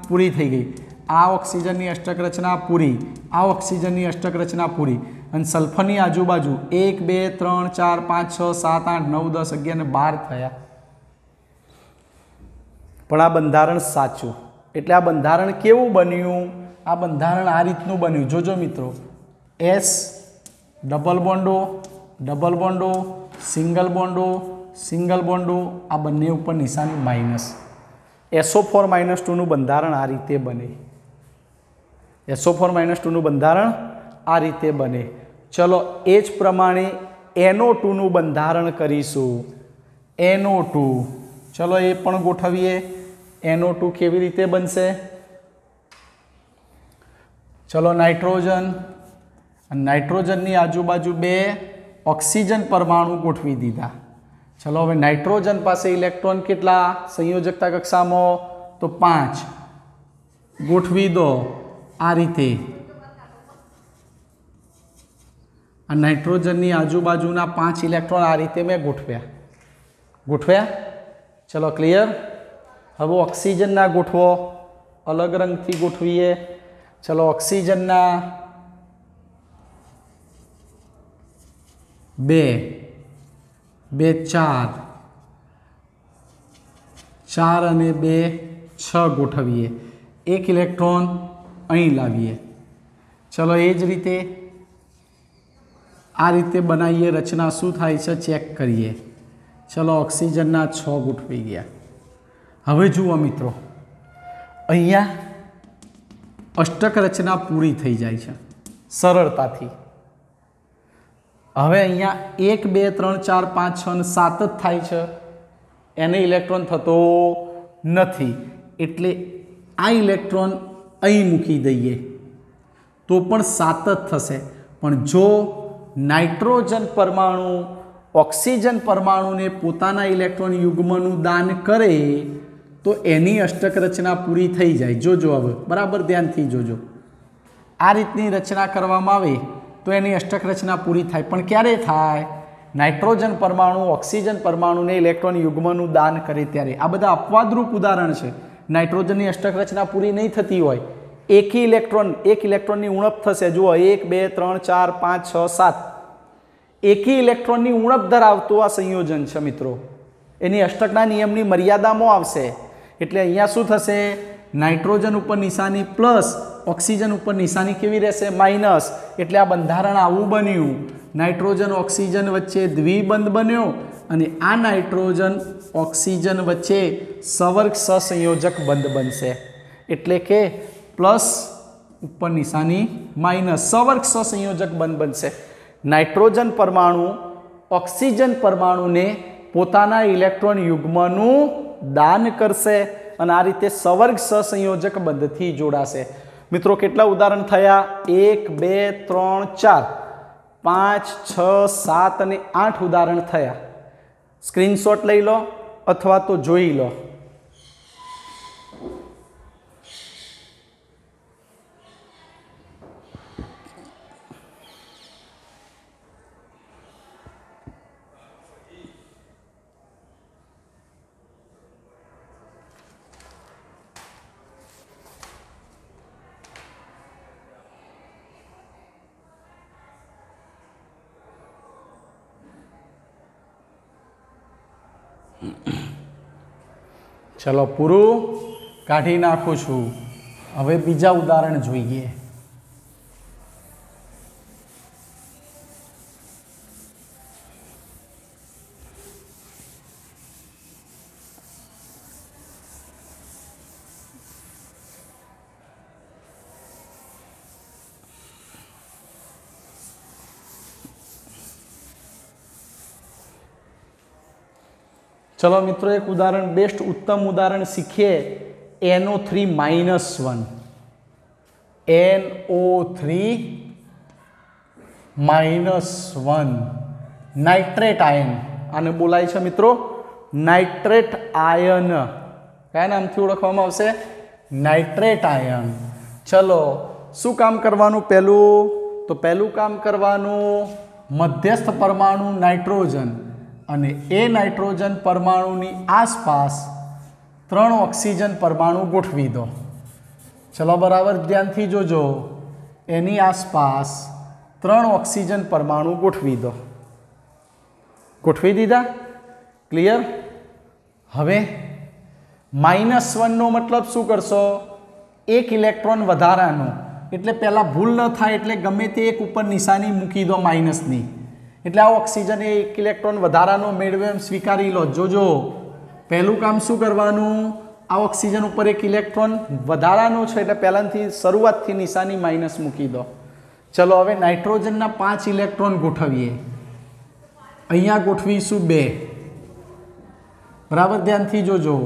पूरी थई गई। आ ऑक्सीजननी अष्टक रचना पूरी। आ ऑक्सीजननी अष्टक रचना पूरी। अने सल्फरनी आजुबाजु 1 2 3 4 5 6 7 8 9 10 11 ने 12 थया। पण आ बंधारण साचुं एटले आ बंधारण केवुं बन्युं। आ बंधारण आ रीतनुं बन्युं। जोजो मित्रों S डबल बॉन्डो सिंगल बॉन्डो आ बंने उपर निशानी माइनस। SO4-2 नुं बंधारण आ रीते बने। SO4-2 नुं बंधारण आ रीते बने। चलो ए ज प्रमाणे NO2 नुं बंधारण करीशुं। NO2 चलो ए पण गोठवीए। NO2 केवी रीते बनशे चलो नाइट्रोजन, नाइट्रोजननी आजूबाजू बे ऑक्सीजन परमाणु गोठवी दीधा। चलो हवे नाइट्रोजन पासे इलेक्ट्रॉन केटला संयोजकता कक्षामां तो 5 गोठवी दो आ रीते। आ नाइट्रोजननी आजूबाजूना 5 इलेक्ट्रॉन आ रीते मैं गोठव्या। चलो क्लियर। हवे ऑक्सीजनना गोठवो, अलग रंगथी गोठवीए। चलो ऑक्सीजनना 2 2 4 4 અને 2 6 गोठवीए। 1 इलेक्ट्रॉन अहीं लावीए। चलो ए ज रीते आ रीते बनावीए। रचना शुं थाय छे चेक करिए। चलो ऑक्सीजनना 6 गोठवाई गया। हवे जुओ मित्रों, अहींया अष्टक रचना पूरी थई जाय छे सरळताथी। हवे अहींया 1 2 3 4 5 6 અને 7 ज थाय छे, एने इलेक्ट्रॉन थतो नथी, एटले आ इलेक्ट्रॉन अहीं मूकी दईए तो पण 7 ज थशे। पण जो नाइट्रोजन परमाणु ऑक्सीजन परमाणु ने पोताना इलेक्ट्रॉन युग्मनु दान करे तो एनी अष्टक रचना पूरी थई जाए। जोजो हवे बराबर ध्यानथी जोजो। आ रीतनी रचना करवामां आवे तो एनी अष्टक रचना पूरी थाय। पण क्यारे थाय? नाइट्रोजन परमाणु ऑक्सीजन परमाणु ने इलेक्ट्रॉन युग्मनु दान करे त्यारे। आ बधा अपवादरूप उदाहरण छे। नाइट्रोजननी अष्टक रचना पूरी नहीं थती होय, एक इलेक्ट्रॉननी उणप थशे। जुओ 1 2 3 4 5 6 7 एक ही इलेक्ट्रॉननी उणप धरावतो आ संयोजन छे मित्रों। एनी अष्टकना नियमनी मर्यादामां आवशे। एटले अहींया शुं थशे? नाइट्रोजन उपर निशानी प्लस, ऑक्सीजन उपर निशानी केवी रहेशे? माइनस। एटले आ बंधारण आवुं बन्युं। नाइट्रोजन ऑक्सीजन वच्चे द्विबंध बन्यो अने आ नाइट्रोजन ऑक्सीजन वच्चे सवर्ग ससंयोजक बंध बनशे। एटले के प्लस उपर निशानी माइनस, सवर्ग ससंयोजक बंध बनशे। नाइट्रोजन परमाणु ऑक्सीजन परमाणु ने पोताना इलेक्ट्रॉन युग्मनु दान करशे अने आ रीते सवर्ग ससंयोजक बंधथी जोड़ाशे। मित्रों केटला उदाहरण थया? 1 2 3 4 5 6 7 અને 8 उदाहरण थया। स्क्रीनशॉट लई लो अथवा तो जोई लो। चलो पूरु काढ़ी नाखू छूं। हवे बीजा उदाहरण जोईए। चलो मित्रों एक उदाहरण बेस्ट उत्तम उदाहरण सीखिए। NO3 -1 NO3 -1 नाइट्रेट आयन आने बोलाय छे मित्रों नाइट्रेट आयन। क्या नाम थी ओळखवामां आवशे? Nitrate ion. चलो शू काम करवानुं? पहलू काम करवानुं मध्यस्थ परमाणु नाइट्रोजन અને એ નાઇટ્રોજન પરમાણુની આસપાસ 3 ઓક્સિજન પરમાણુ ગોઠવી દો। ચલો બરાબર ધ્યાનથી જોજો। એની આસપાસ 3 ઓક્સિજન પરમાણુ ગોઠવી દો। ગોઠવી દીધા? ક્લિયર? હવે -1 નો મતલબ શું કરશો? એક ઇલેક્ટ્રોન વધારાનો, એટલે પહેલા ભૂલ ન થાય એટલે ગમે તે એક ઉપર નિશાની મૂકી દો માઇનસની। એટલે આ ઓક્સિજન એક ઇલેક્ટ્રોન વધારાનો મેળવે એમ સ્વીકારી લો। જોજો પહેલું કામ શું કરવાનું? આ ઓક્સિજન ઉપર એક ઇલેક્ટ્રોન વધારાનો છે એટલે પહેલાથી શરૂઆતથી નિશાની માઇનસ મૂકી દો। ચલો હવે નાઇટ્રોજનના 5 ઇલેક્ટ્રોન ગોઠવીએ। અહીંયા ગોઠવીશું 2। બરાબર ધ્યાનથી જોજો।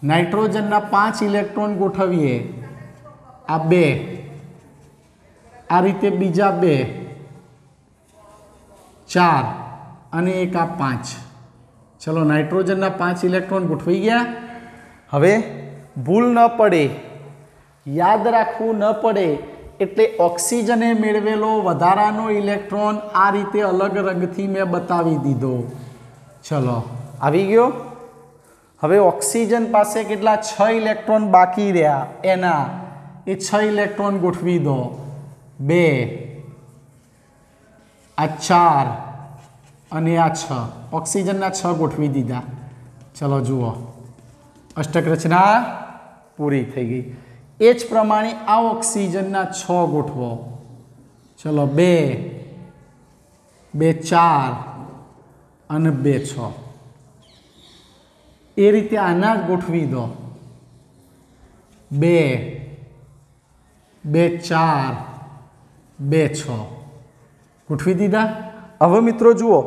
નાઇટ્રોજનના 5 ઇલેક્ટ્રોન ગોઠવીએ। આ 2 आ रीते बीजा 2 4 અને એક આ 5। चलो नाइट्रोजन 5 इलेक्ट्रॉन गोठवाई गया। हवे भूल न पड़े, याद राखवू न पड़े एटले ऑक्सीजने मेळवेलो वधारानो इलेक्ट्रॉन आ रीते अलग रंगथी मैं बतावी दीधो। चलो आवी गयो। हवे ऑक्सीजन पासे केटला 6 इलेक्ट्रॉन बाकी रह्या एना ए 6 इलेक्ट्रॉन गोठवी दो। 2 आ 4 અને આ 6 ઓક્સિજનના 6 ગોઠવી દીધા। ચલો જુઓ અષ્ટક રચના પૂરી થઈ ગઈ। એ જ પ્રમાણે આ ઓક્સિજનના 6 ગોઠવો। ચલો 2 2 4 અને 2 6 એ રીતે આના ગોઠવી દો। 2 2 4 2 6 ગોઠવી દીધા। હવે મિત્રો જુઓ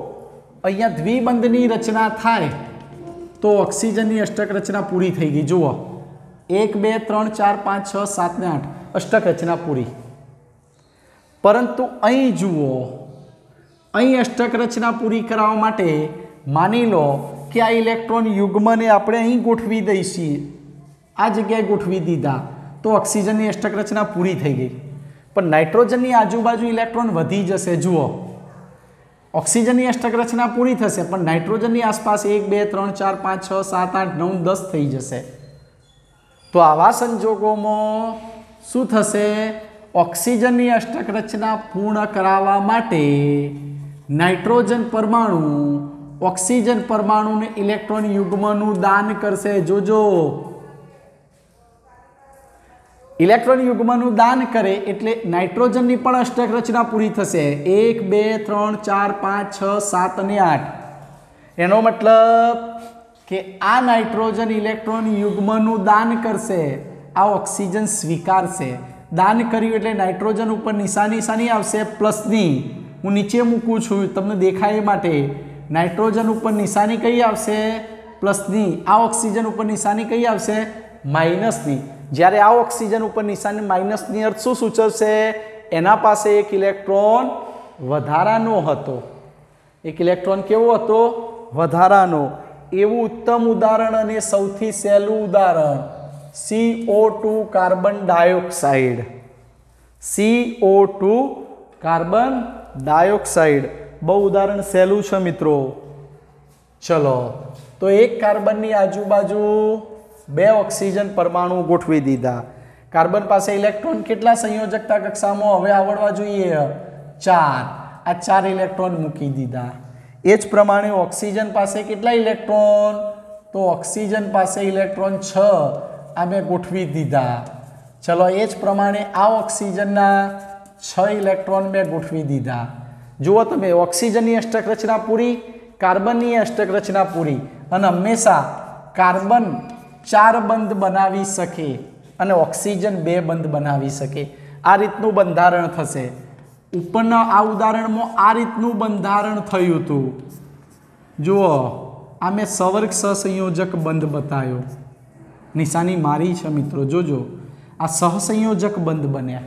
અહીંયા દ્વિબંધની રચના થાય તો ઓક્સિજનની અષ્ટક રચના પૂરી થઈ ગઈ। જુઓ 1 2 3 4 5 6 7 ને 8 અષ્ટક રચના પૂરી। પરંતુ અહીં જુઓ, અહીં અષ્ટક રચના પૂરી કરાવવા માટે માની લો કે આ ઇલેક્ટ્રોન યુગ્મને આપણે અહીં ગોઠવી દઈશું, આ જગ્યાએ ગોઠવી દીધા તો ઓક્સિજનની અષ્ટક રચના પૂરી થઈ ગઈ। પણ નાઇટ્રોજનની આજુબાજુ ઇલેક્ટ્રોન વધી જશે। જુઓ ऑक्सीजन अष्टक रचना पूरी थशे पण नाइट्रोजन आसपास 1 2 3 4 5 6 7 8 9 10 थई जशे। तो आवा संजोगोमां शुं थशे? ऑक्सीजन अष्टक रचना पूर्ण करावा माटे नाइट्रोजन परमाणु ऑक्सीजन परमाणु ने इलेक्ट्रॉन युग्मनु दान करशे। जोजो इलेक्ट्रॉन युग्मनु दान करे एटले नाइट्रोजन नी पण अष्टक रचना पूरी थशे। 1 2 3 4 5 6 7 અને 8 एनो मतलब के आ नाइट्रोजन इलेक्ट्रॉन युग्मनु दान करशे, आ ऑक्सीजन स्वीकारशे। दान कर्युं एटले नाइट्रोजन उपर निशानी आवशे प्लसनी। हूँ नीचे मूकूं छुं तमने देखाय ए माटे। नाइट्रोजन उपर निशानी कई आवशे? प्लसनी। आ ऑक्सीजन उपर निशानी कई आवशे? माइनसनी। જ્યારે આ ઓક્સિજન ઉપર નિશાની માઇનસની અર્થ શું સૂચવશે? એના પાસે એક ઇલેક્ટ્રોન વધારાનો હતો। એક ઇલેક્ટ્રોન કેવો હતો? વધારાનો। એવું ઉત્તમ ઉદાહરણ અને સૌથી સહેલું ઉદાહરણ CO2 carbon dioxide. CO2 carbon dioxide બહુ ઉદાહરણ સહેલું છે મિત્રો। ચલો તો એક કાર્બનની આજુબાજુ 2 ऑक्सीजन परमाणु गोठवी दीधा। कार्बन पास इलेक्ट्रॉन केटला संयोजकता कक्षा में हवे आवडवा जोईए? 4। आ 4 इलेक्ट्रॉन मूकी दीधा। एज प्रमाणे ऑक्सीजन पास केटला इलेक्ट्रॉन? तो ऑक्सीजन पास इलेक्ट्रॉन 6 आ मैं गोठवी दीधा। चलो एज प्रमाणे आ ऑक्सीजन 6 इलेक्ट्रॉन में गोठवी दीधा। जुओ तमे ऑक्सीजन अष्टक रचना पूरी, कार्बन अष्टक रचना पूरी। अने हमेशा कार्बन 4 बंध बनावी सके अने ऑक्सीजन 2 बंध बनावी सके। आ रीतनु बंधारण थशे। उपरना आ उदाहरणमां आ रीतनु बंधारण थयुं हतुं। जुओ आ मैं सवर्ग सहसंयोजक बंध बतायो, निशानी मारी छे मित्रों। जोजो आ सहसंयोजक बंध बन्या।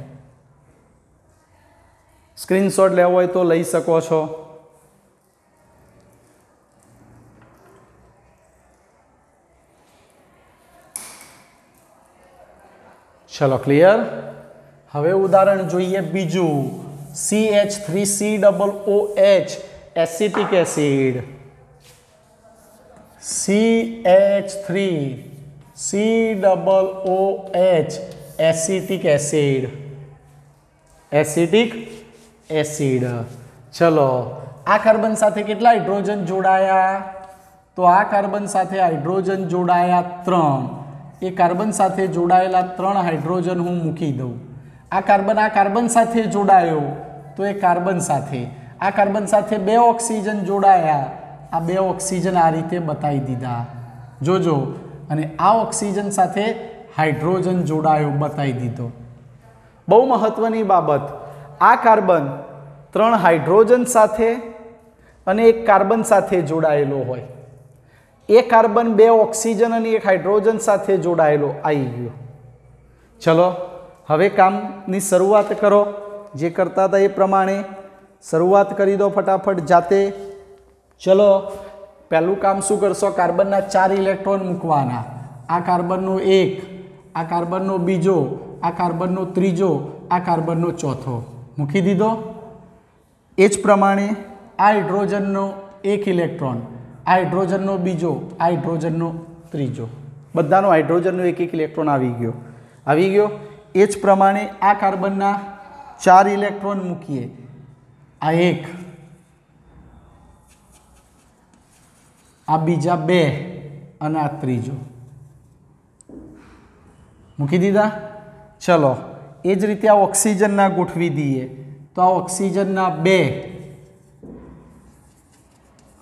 स्क्रीनशॉट लेवो होय तो लई शको छो। चलो क्लियर। हवे उदाहरण जोईए Biju CH3COOH acetic acid. CH3COOH acetic acid. Acetic acid. चलो आ कार्बन साथे केटला हाइड्रोजन जोड़ाया? तो आ कार्बन साथे हाइड्रोजन जोड़ाया 3। ए कार्बन साथे जोड़ायेला 3 हाइड्रोजन हूँ मूकी दऊँ। आ कार्बन साथे जोड़ायो तो ए कार्बन साथे आ कार्बन साथे 2 ऑक्सीजन जोड़ाया। आ 2 ऑक्सीजन आ रीते बताई दीधा। जोजो अने आ ऑक्सीजन साथे हाइड्रोजन जोड़ायो बताई दीधो। बहु महत्वनी बाबत, आ कार्बन 3 हाइड्रोजन साथे अने 1 कार्बन साथे जोड़ायेलो होय। एक कार्बन 2 ऑक्सीजन और 1 हाइड्रोजन साथे जोड़ायेलो आई गयो। चलो हवे कामनी शुरुआत करो। जे करता था ए प्रमाणे शुरुआत करी दो फटाफट जाते। चलो पहलू काम शू करशो, कार्बनना 4 इलेक्ट्रॉन मूकवाना। आ कार्बननो 1, आ कार्बननो बीजो, आ कार्बननो त्रीजो, आ कार्बननो चौथो मूकी दीधो। ए ज प्रमाणे आ हाइड्रोजननो 1 इलेक्ट्रॉन, आ हाइड्रोजननो बीजो, आ हाइड्रोजननो त्रीजो, बधानो हाइड्रोजननो 1-1 इलेक्ट्रॉन આવી ગયો। ए ज प्रमाणे आ कार्बनना 4 इलेक्ट्रॉन मूकीए, आ 1, आ बीजा 2 અને આ ત્રીજો મૂકી દીધા। ચલો એ જ રીતે આ ઓક્સિજનના ગોઠવી દઈએ તો આ ઓક્સિજનના 2,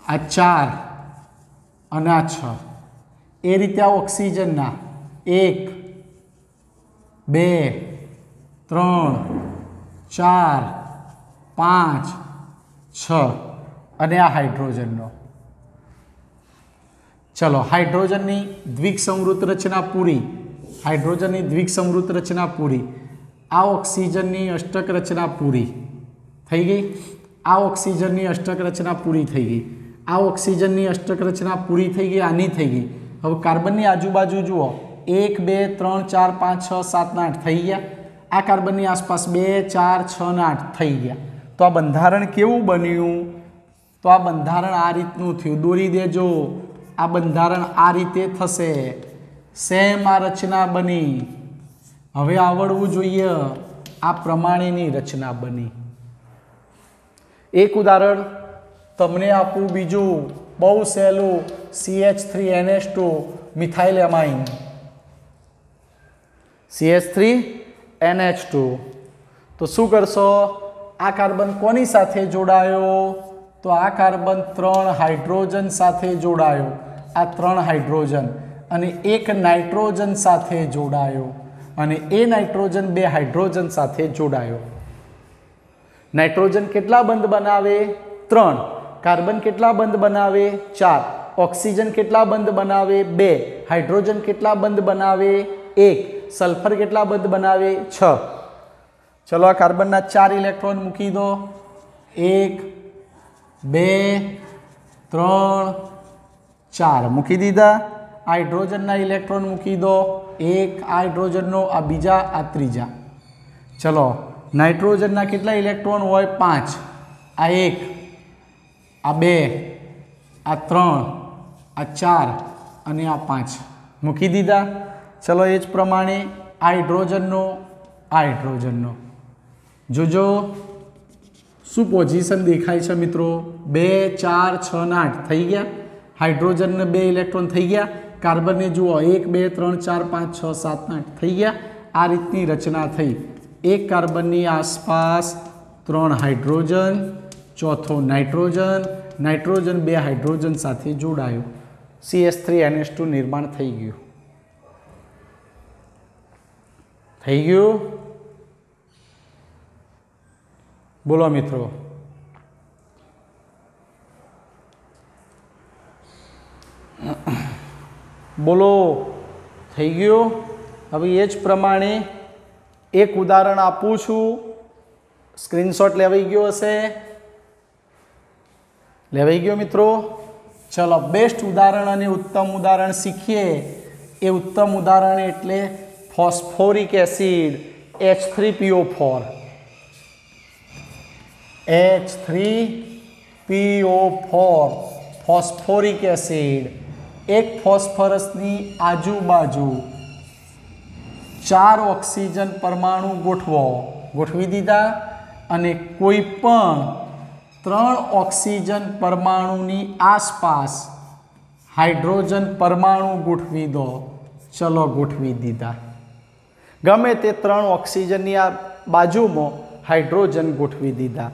આ 4 અને આ 6, એ રીતે આ ઓક્સિજનના 1, 2, 3, 4, 5, 6 અને આ હાઇડ્રોજનનો। चलो हाइड्रोजन द्विक संवृत रचना पूरी, हाइड्रोजन द्विक संवृत रचना पूरी। आ ऑक्सीजन अष्टक रचना पूरी थई गई, आ ऑक्सीजन अष्टक रचना पूरी थई गई, आ ऑक्सीजन अष्टक रचना पूरी थई गई, आनी थई गई। हवे कार्बन आजूबाजू जुओ 1, 2, 3, 4, 5, 6, 7 ने 8 थई गया। आ कार्बन आसपास 2, 4, 6 ने 8 थई गया। तो आ बंधारण केवुं बन्युं? तो आ बंधारण आ रीतनुं थयुं, दोरी देजो। आ बंधारण आ रीते थशे, सेम आ रचना बनी। हवे आवडवुं जोईए, आ प्रमाणेनी रचना बनी। एक उदाहरण तमने आपूं, बीजुं बहु सहेलुं, CH3NH2 मिथाइल एमाइन, CH3NH2। तो शुं करशो? आ कार्बन कोनी साथे जोड़ायो? तो आ कार्बन 3 हाइड्रोजन साथे जोड़ायो, आ 3 हाइड्रोजन अने 1 नाइट्रोजन साथे जोड़ायो, अने ए नाइट्रोजन 2 हाइड्रोजन साथे जोड़ायो। नाइट्रोजन केटला बंध बनावे? 3। कार्बन केटला बंध बनावे? 4। ऑक्सीजन केटला बंध बनावे? 2। हाइड्रोजन केटला बंध बनावे? 1। सल्फर केटला बंध बनावे? 6। चलो आ कार्बनना 4 इलेक्ट्रॉन मूकी दो। 1, 2, 3, 4 मूकी दीधा। हाइड्रोजन इलेक्ट्रॉन मूकी दो। 1 हाइड्रोजन नो, आ बीजा, आ त्रीजा। चलो नाइट्रोजन केटला इलेक्ट्रॉन होय? 5। आ 1, आ 2, आ 3, आ 4 अने आ 5 मूकी दीधा। चलो ए ज प्रमाणे हाइड्रोजन नो, हाइड्रोजन नो जोजो शू पोजीशन देखाय छे मित्रों? 2, 4, 6 ने 8 थई गया। हाइड्रोजन ने 2 इलेक्ट्रॉन थई गया। कार्बन ने जुओ 1, 2, 3, 4, 5, 6, 7 ने 8 थई गया। आ रीतनी रचना थई। एक कार्बन नी आसपास 3 हाइड्रोजन, चौथो नाइट्रोजन, नाइट्रोजन 2 हाइड्रोजन साथे जोड़ायो, CH3NH2 निर्माण थई गयुं। थई गयुं? बोलो मित्रों। बोलो थई गयो? हवे ए ज प्रमाणे एक उदाहरण आपू छूं, स्क्रीनशॉट लेवाई गयो हशे? लेवाई गयो मित्रों? चलो बेस्ट उदाहरण अने उत्तम उदाहरण शीखीए। ए उत्तम उदाहरण एटले phosphoric acid H3PO4। H3PO4 phosphoric acid. एक फॉस्फरसनी आजूबाजू 4 ऑक्सीजन परमाणु गोठवी दीधा अने कोईपण 3 ऑक्सीजन परमाणुनी आसपास हाइड्रोजन परमाणु गोठवी दो। चलो गोठवी दीधा। गमे ते 3 ऑक्सीजननी आ बाजुमां हाइड्रोजन गोठवी दीधा।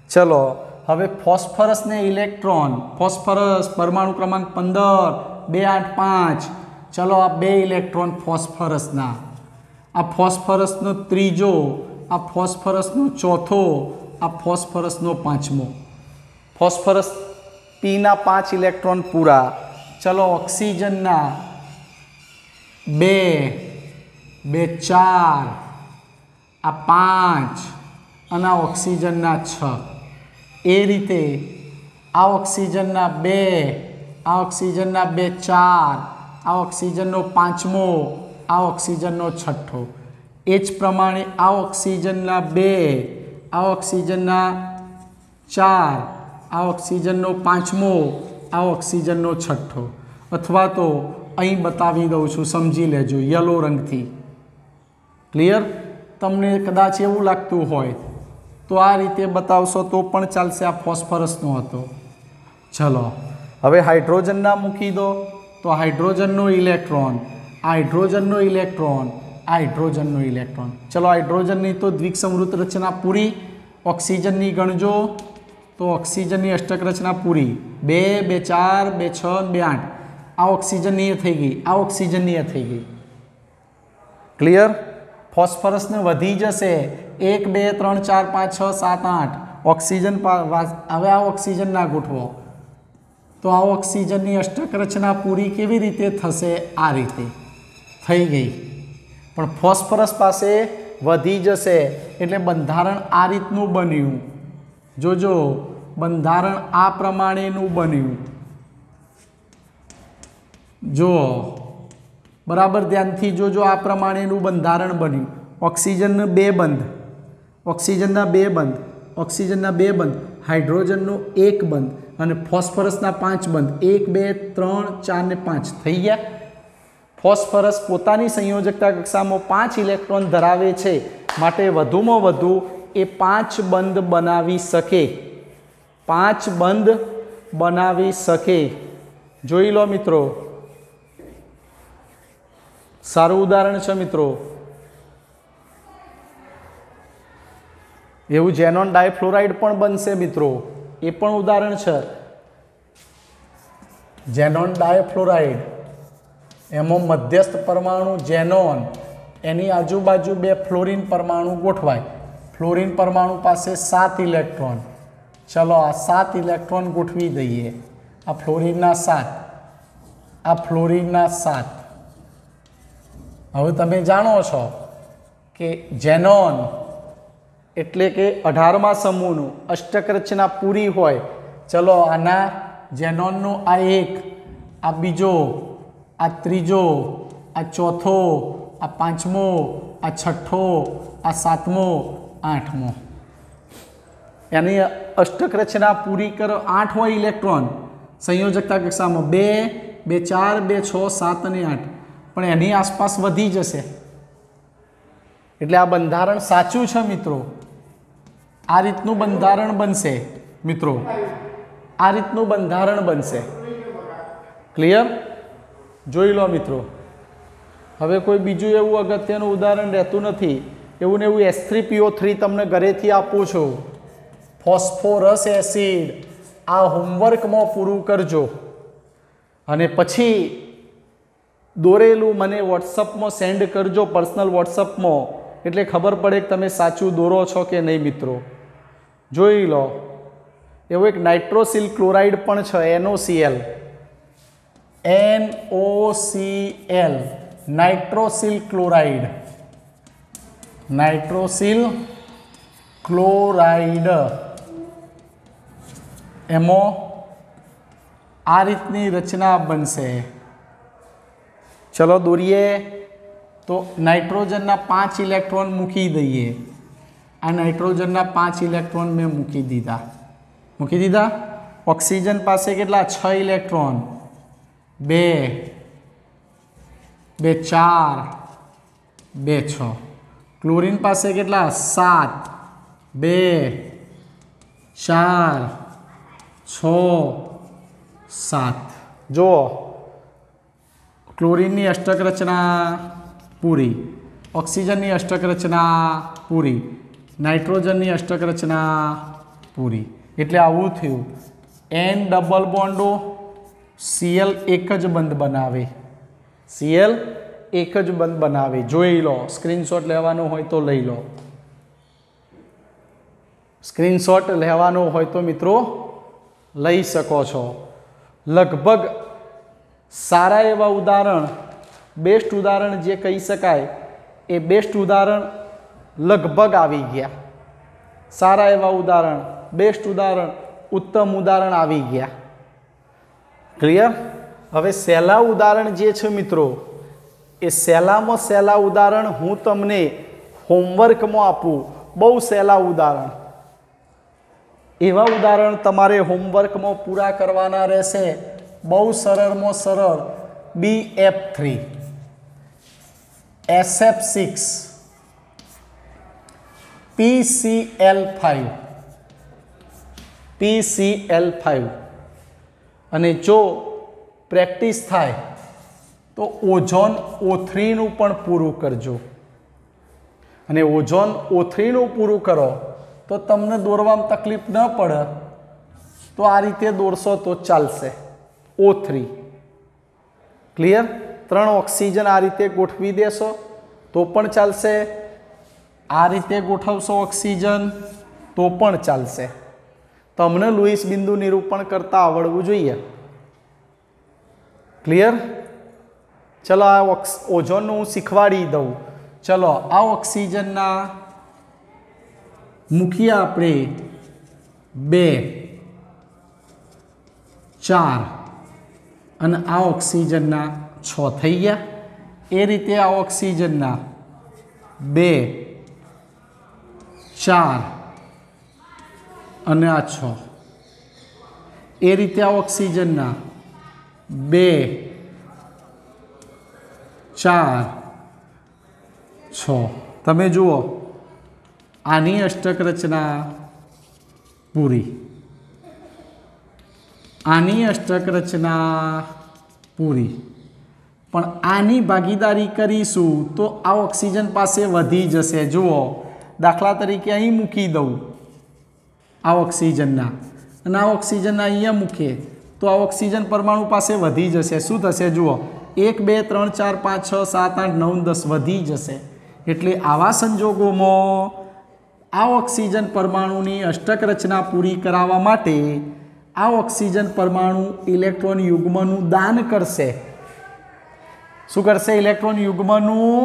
चलो हवे फॉस्फरस ने इलेक्ट्रॉन, फॉस्फरस परमाणु क्रमांक 15, 2, 8, 5। चलो आ 2 इलेक्ट्रॉन फॉस्फरसना, आ फॉस्फरसनो त्रीजो, आ फॉस्फरसनो चौथो, आ फॉस्फरसनो पांचमो। फॉस्फरस P ना 5 इलेक्ट्रॉन पूरा। चलो ऑक्सीजन ना 2, 4, आ 5 અને આ ઓક્સિજનના 6 એ રીતે આ ઓક્સિજનના 2 આ ઓક્સિજનના 2 4 આ ઓક્સિજનનો 5મો આ ઓક્સિજનનો 6થો એ જ પ્રમાણે આ ઓક્સિજનના 2 આ ઓક્સિજનના 4 આ ઓક્સિજનનો 5મો આ ઓક્સિજનનો 6થો અથવા તો અહીં બતાવી દઉં છું, સમજી લેજો યલો રંગથી. ક્લિયર? તમને કદાચ એવું લાગતું હોય તો આ રીતે બતાવશો તો પણ ચાલશે. આ ફોસ્ફરસનો હતો. ચલો હવે હાઇડ્રોજનના મૂકી દો તો હાઇડ્રોજનનો ઇલેક્ટ્રોન, આ હાઇડ્રોજનનો ઇલેક્ટ્રોન, આ હાઇડ્રોજનનો ઇલેક્ટ્રોન. ચલો હાઇડ્રોજનની તો દ્વિસમૃત રચના પૂરી. ઓક્સિજનની ગણજો તો ઓક્સિજનની અષ્ટક રચના પૂરી. 2 2 4 2 6 2 8 આ ઓક્સિજનની એ થઈ ગઈ, આ ઓક્સિજનની એ થઈ ગઈ. ક્લિયર? ફોસ્ફરસને વધી જશે 1 2 3 4 5 6 7 8 ઓક્સિજન. હવે આ ઓક્સિજન ના ગોઠવો તો આ ઓક્સિજનની અષ્ટક રચના પૂરી કેવી રીતે થશે? આ રીતે થઈ ગઈ. પણ ફોસ્ફરસ પાસે વધી જશે એટલે બંધારણ આ રીતનું બન્યું. જોજો બંધારણ આ પ્રમાણેનું બન્યું. જો બરાબર ધ્યાનથી જોજો, આ પ્રમાણેનું બંધારણ બન્યું. ઓક્સિજનનો 2 બંધ, ઓક્સિજનના 2 બંધ, ઓક્સિજનના 2 બંધ, હાઇડ્રોજનનો 1 બંધ અને ફોસ્ફરસના 5 બંધ. 1 2 3 4 ને 5 થઈ ગયા. ફોસ્ફરસ પોતાની સંયોજકતા કક્ષામાં 5 ઇલેક્ટ્રોન ધરાવે છે, માટે વધુમાં વધુ એ 5 બંધ બનાવી શકે. 5 બંધ બનાવી શકે. જોઈ લો મિત્રો, સારું ઉદાહરણ છે મિત્રો. એવું ઝેનોન ડાયફ્લોરાઇડ પણ બનશે મિત્રો, એ પણ ઉદાહરણ છે. ઝેનોન ડાયફ્લોરાઇડ એમાં મધ્યસ્થ પરમાણુ ઝેનોન, એની આજુબાજુ 2 ફ્લોરિન પરમાણુ ગોઠવાય. ફ્લોરિન પરમાણુ પાસે 7 ઇલેક્ટ્રોન. ચલો આ 7 ઇલેક્ટ્રોન ગોઠવી દઈએ. આ ફ્લોરિનના 7, આ ફ્લોરિનના 7. હવે તમે જાણો છો કે ઝેનોન એટલે કે 18મા સમૂહનું અષ્ટક રચના પૂરી હોય. ચલો આના ઝેનોનનો આ 1, આ બીજો, આ ત્રીજો, આ ચોથો, આ 5મો, આ 6થો, આ 7મો, 8મો. એની અષ્ટક રચના પૂરી કરો. 8 હોય ઇલેક્ટ્રોન સંયોજકતા કક્ષામાં 2 2 4 2 6 7 અને 8, પણ એની આસપાસ વધી જશે. એટલે આ બંધારણ સાચું છે મિત્રો. આ રીતનું બંધારણ બનશે મિત્રો, આ રીતનું બંધારણ બનશે. ક્લિયર? જોઈ લો મિત્રો. હવે કોઈ બીજું એવું અગત્યનું ઉદાહરણ રહેતું નથી. એવું ને એવું H3PO3 તમને ઘરેથી આપું છું. ફોસ્ફોરસ એસિડ આ હોમવર્કમાં પૂરું કરજો અને પછી દોરેલું મને વોટ્સઅપમાં સેન્ડ કરજો, પર્સનલ વોટ્સઅપમાં, એટલે ખબર પડે કે તમે સાચું દોરો છો કે નહીં મિત્રો. જોઈ લો. એવો એક નાઇટ્રોસિલ ક્લોરાઇડ પણ છે, NOCl. NOCl nitrosyl chloride, nitrosyl chloride. એમાં આ રીતની રચના બનશે. ચલો દોરીએ તો નાઇટ્રોજનના 5 ઇલેક્ટ્રોન મૂકી દઈએ. આ નાઇટ્રોજનના 5 ઇલેક્ટ્રોન મેં મૂકી દીધા. ઓક્સિજન પાસે કેટલા? 6 ઇલેક્ટ્રોન. 2 2 4 2 6. ક્લોરીન પાસે કેટલા? 7 2 4 6 7. જુઓ ક્લોરીનની અષ્ટક રચના પૂરી, ઓક્સિજનની અષ્ટક રચના પૂરી, નાઇટ્રોજનની અષ્ટક રચના પૂરી. એટલે આવું થયું. N ડબલ બોન્ડો Cl એક જ બંધ બનાવે, Cl એક જ બંધ બનાવે. જોઈ લો, સ્ક્રીનશોટ લેવાનો હોય તો લઈ લો. સ્ક્રીનશોટ લેવાનો હોય તો મિત્રો લઈ શકો છો. લગભગ સારા એવા ઉદાહરણ, બેસ્ટ ઉદાહરણ જે કહી શકાય એ બેસ્ટ ઉદાહરણ લગભગ આવી ગયા. सारा एवा उदाहरण, बेस्ट उदाहरण, उत्तम उदाहरण आवी गया। क्लियर? हवे सहेला उदाहरण जे छे मित्रों ए सहेलामां सहेला उदाहरण हूँ तमने होमवर्क में आपू। बहु सहेला उदाहरण, एवा उदाहरण तमारे होमवर्क में पूरा करवाना रहेशे। बहु सरल में सरल BF3, SF6, PCl5, PCl5 अने जो प्रेक्टिस थाय तो ओझोन O3 नु पण पूरू करजो। अने ओझोन O3 नु पूरू करो तो तमने दौरवामां तकलीफ न पड़े, तो आ रीते दौरशो तो चालशे। O3 clear? 3 ऑक्सीजन आ रीते गोठवी देशो तो पण चालशे, आ रीते गोठवशो ऑक्सीजन तो पण चालशे। तमने लुईस बिंदु निरूपण करता आवड़वुं जोईए। क्लियर? चलो आ ओझोन हूँ शीखवाड़ी दऊं। चलो आ ऑक्सीजन ना मूकीए आपणे 2, 4 अने आ ऑक्सीजन ना 6 थई गया। ए रीते आ ऑक्सीजन ना 2, 4 अने आ 6, ए रीते आ ऑक्सीजन ना 2, 4, 6 तमे जुओ आनी अष्टक रचना पूरी, आनी अष्टक रचना पूरी, पण आनी भागीदारी करीशुं तो आ ऑक्सीजन पासे वधी जशे। जुओ दाखला तरीके अहीं मूकी दऊं आ ऑक्सीजनना अने आ ऑक्सीजनना अहींया मूकीए तो आ ऑक्सीजन परमाणु पासे वधी जशे। शुं थशे? जुओ 1, 2, 3, 4, 5, 6, 7, 8, 9, 10 वधी जशे। एटले आवा संजोगोमां आ ऑक्सीजन परमाणुनी अष्टक रचना पूरी करावा माटे आ ऑक्सीजन परमाणु इलेक्ट्रॉन युग्मनुं दान करशे। शुं करशे? इलेक्ट्रॉन युग्मनुं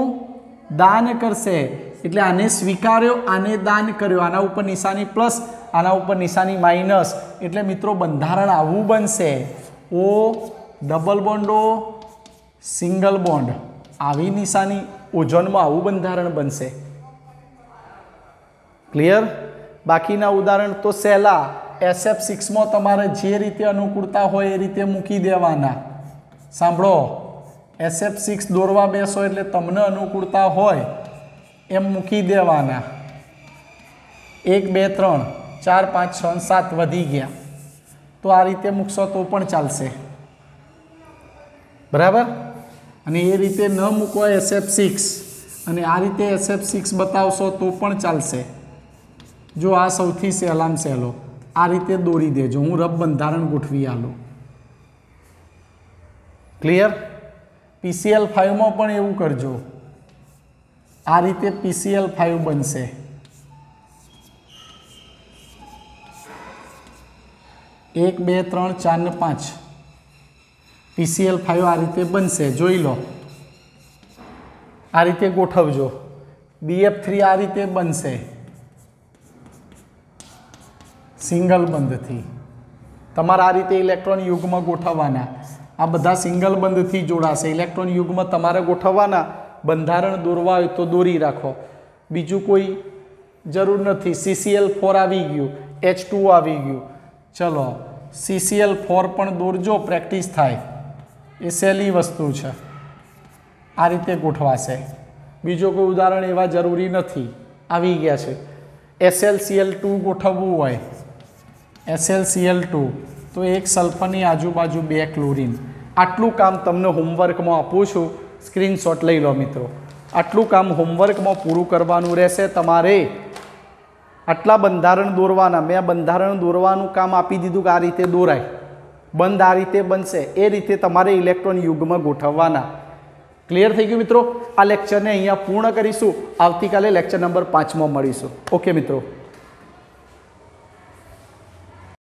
दान करशे। एटले आने स्वीकार्यो, आने दान कर्यो, आना उपर निशानी प्लस, आना उपर निशानी माइनस। एटले मित्रों बंधारण आवुं बनशे। O double bond O single bond, आवी निशानी ओझोनमां आवुं बंधारण बनशे। क्लियर? बाकीना उदाहरण तो सहेला। SF6 में तमारे जे रीते अनुकूलता होय ए रीते मूकी देवाना। सांभळो, SF6 दौरवा बेसो एटले तमने अनुकूलता होय एम मूकी देवाना। 1, 2, 3, 4, 5, 6, 7 वधी गया तो आ रीते मूकशो तो पण चालशे। बराबर? अने ए रीते न मूको SF6 अने आ रीते SF6 बतावशो तो पण चालशे। जो आ सौथी सहेलाम सहेलो आ रीते दोरी देजो। हूँ रब बंधारण गोठवी आलू। क्लियर? PCl5 में पण एवुं करजो। आ रीते PCl5 बनशे। 1, 2, 3, 4 ने 5 PCl5 आ रीते बनशे। जोई लो, आ रीते गोठवजो। BF3 आ रीते बनशे सिंगल बंध थी। तमारे आ रीते इलेक्ट्रॉन युग्म गोठववाना। आ बधा सिंगल बंध थी जोड़ाशे। इलेक्ट्रॉन युग्म तमारे गोठववाना। बंधारण दौरवा होय तो दोरी राखो, बीजू कोई जरूर नहीं। CCl4 आवी गयुं, H2 आवी गयुं। चलो CCl4 पण दौरजो, प्रेक्टिस थाय। ए सहेली वस्तु छे। आ रीते गोठवाशे। बीजो कोई उदाहरण एवा जरूरी नहीं। आवी गया छे। SlCl2 गोठववुं होय, SlCl2 तो एक सल्फरनी आजूबाजू 2 क्लोरीन। आटलू काम तमने होमवर्क में आपू छूं। स्क्रीनशॉट लई लो मित्रों। आटलू काम होमवर्क में पूरू करवानुं रहेशे तमारे। आटला बंधारण दौरवाना। मैं बंधारण दौरवानुं काम आपी दीधुं कि आ रीते दौराय, बंध आ रीते बनशे, ए रीते तमारे इलेक्ट्रॉन युग्म गोठववाना। क्लियर थई गयुं मित्रों? आ लेक्चर ने अहींया पूर्ण करीशुं। आवतीकाले लेक्चर नंबर 5 में मळीशुं। ओके मित्रों।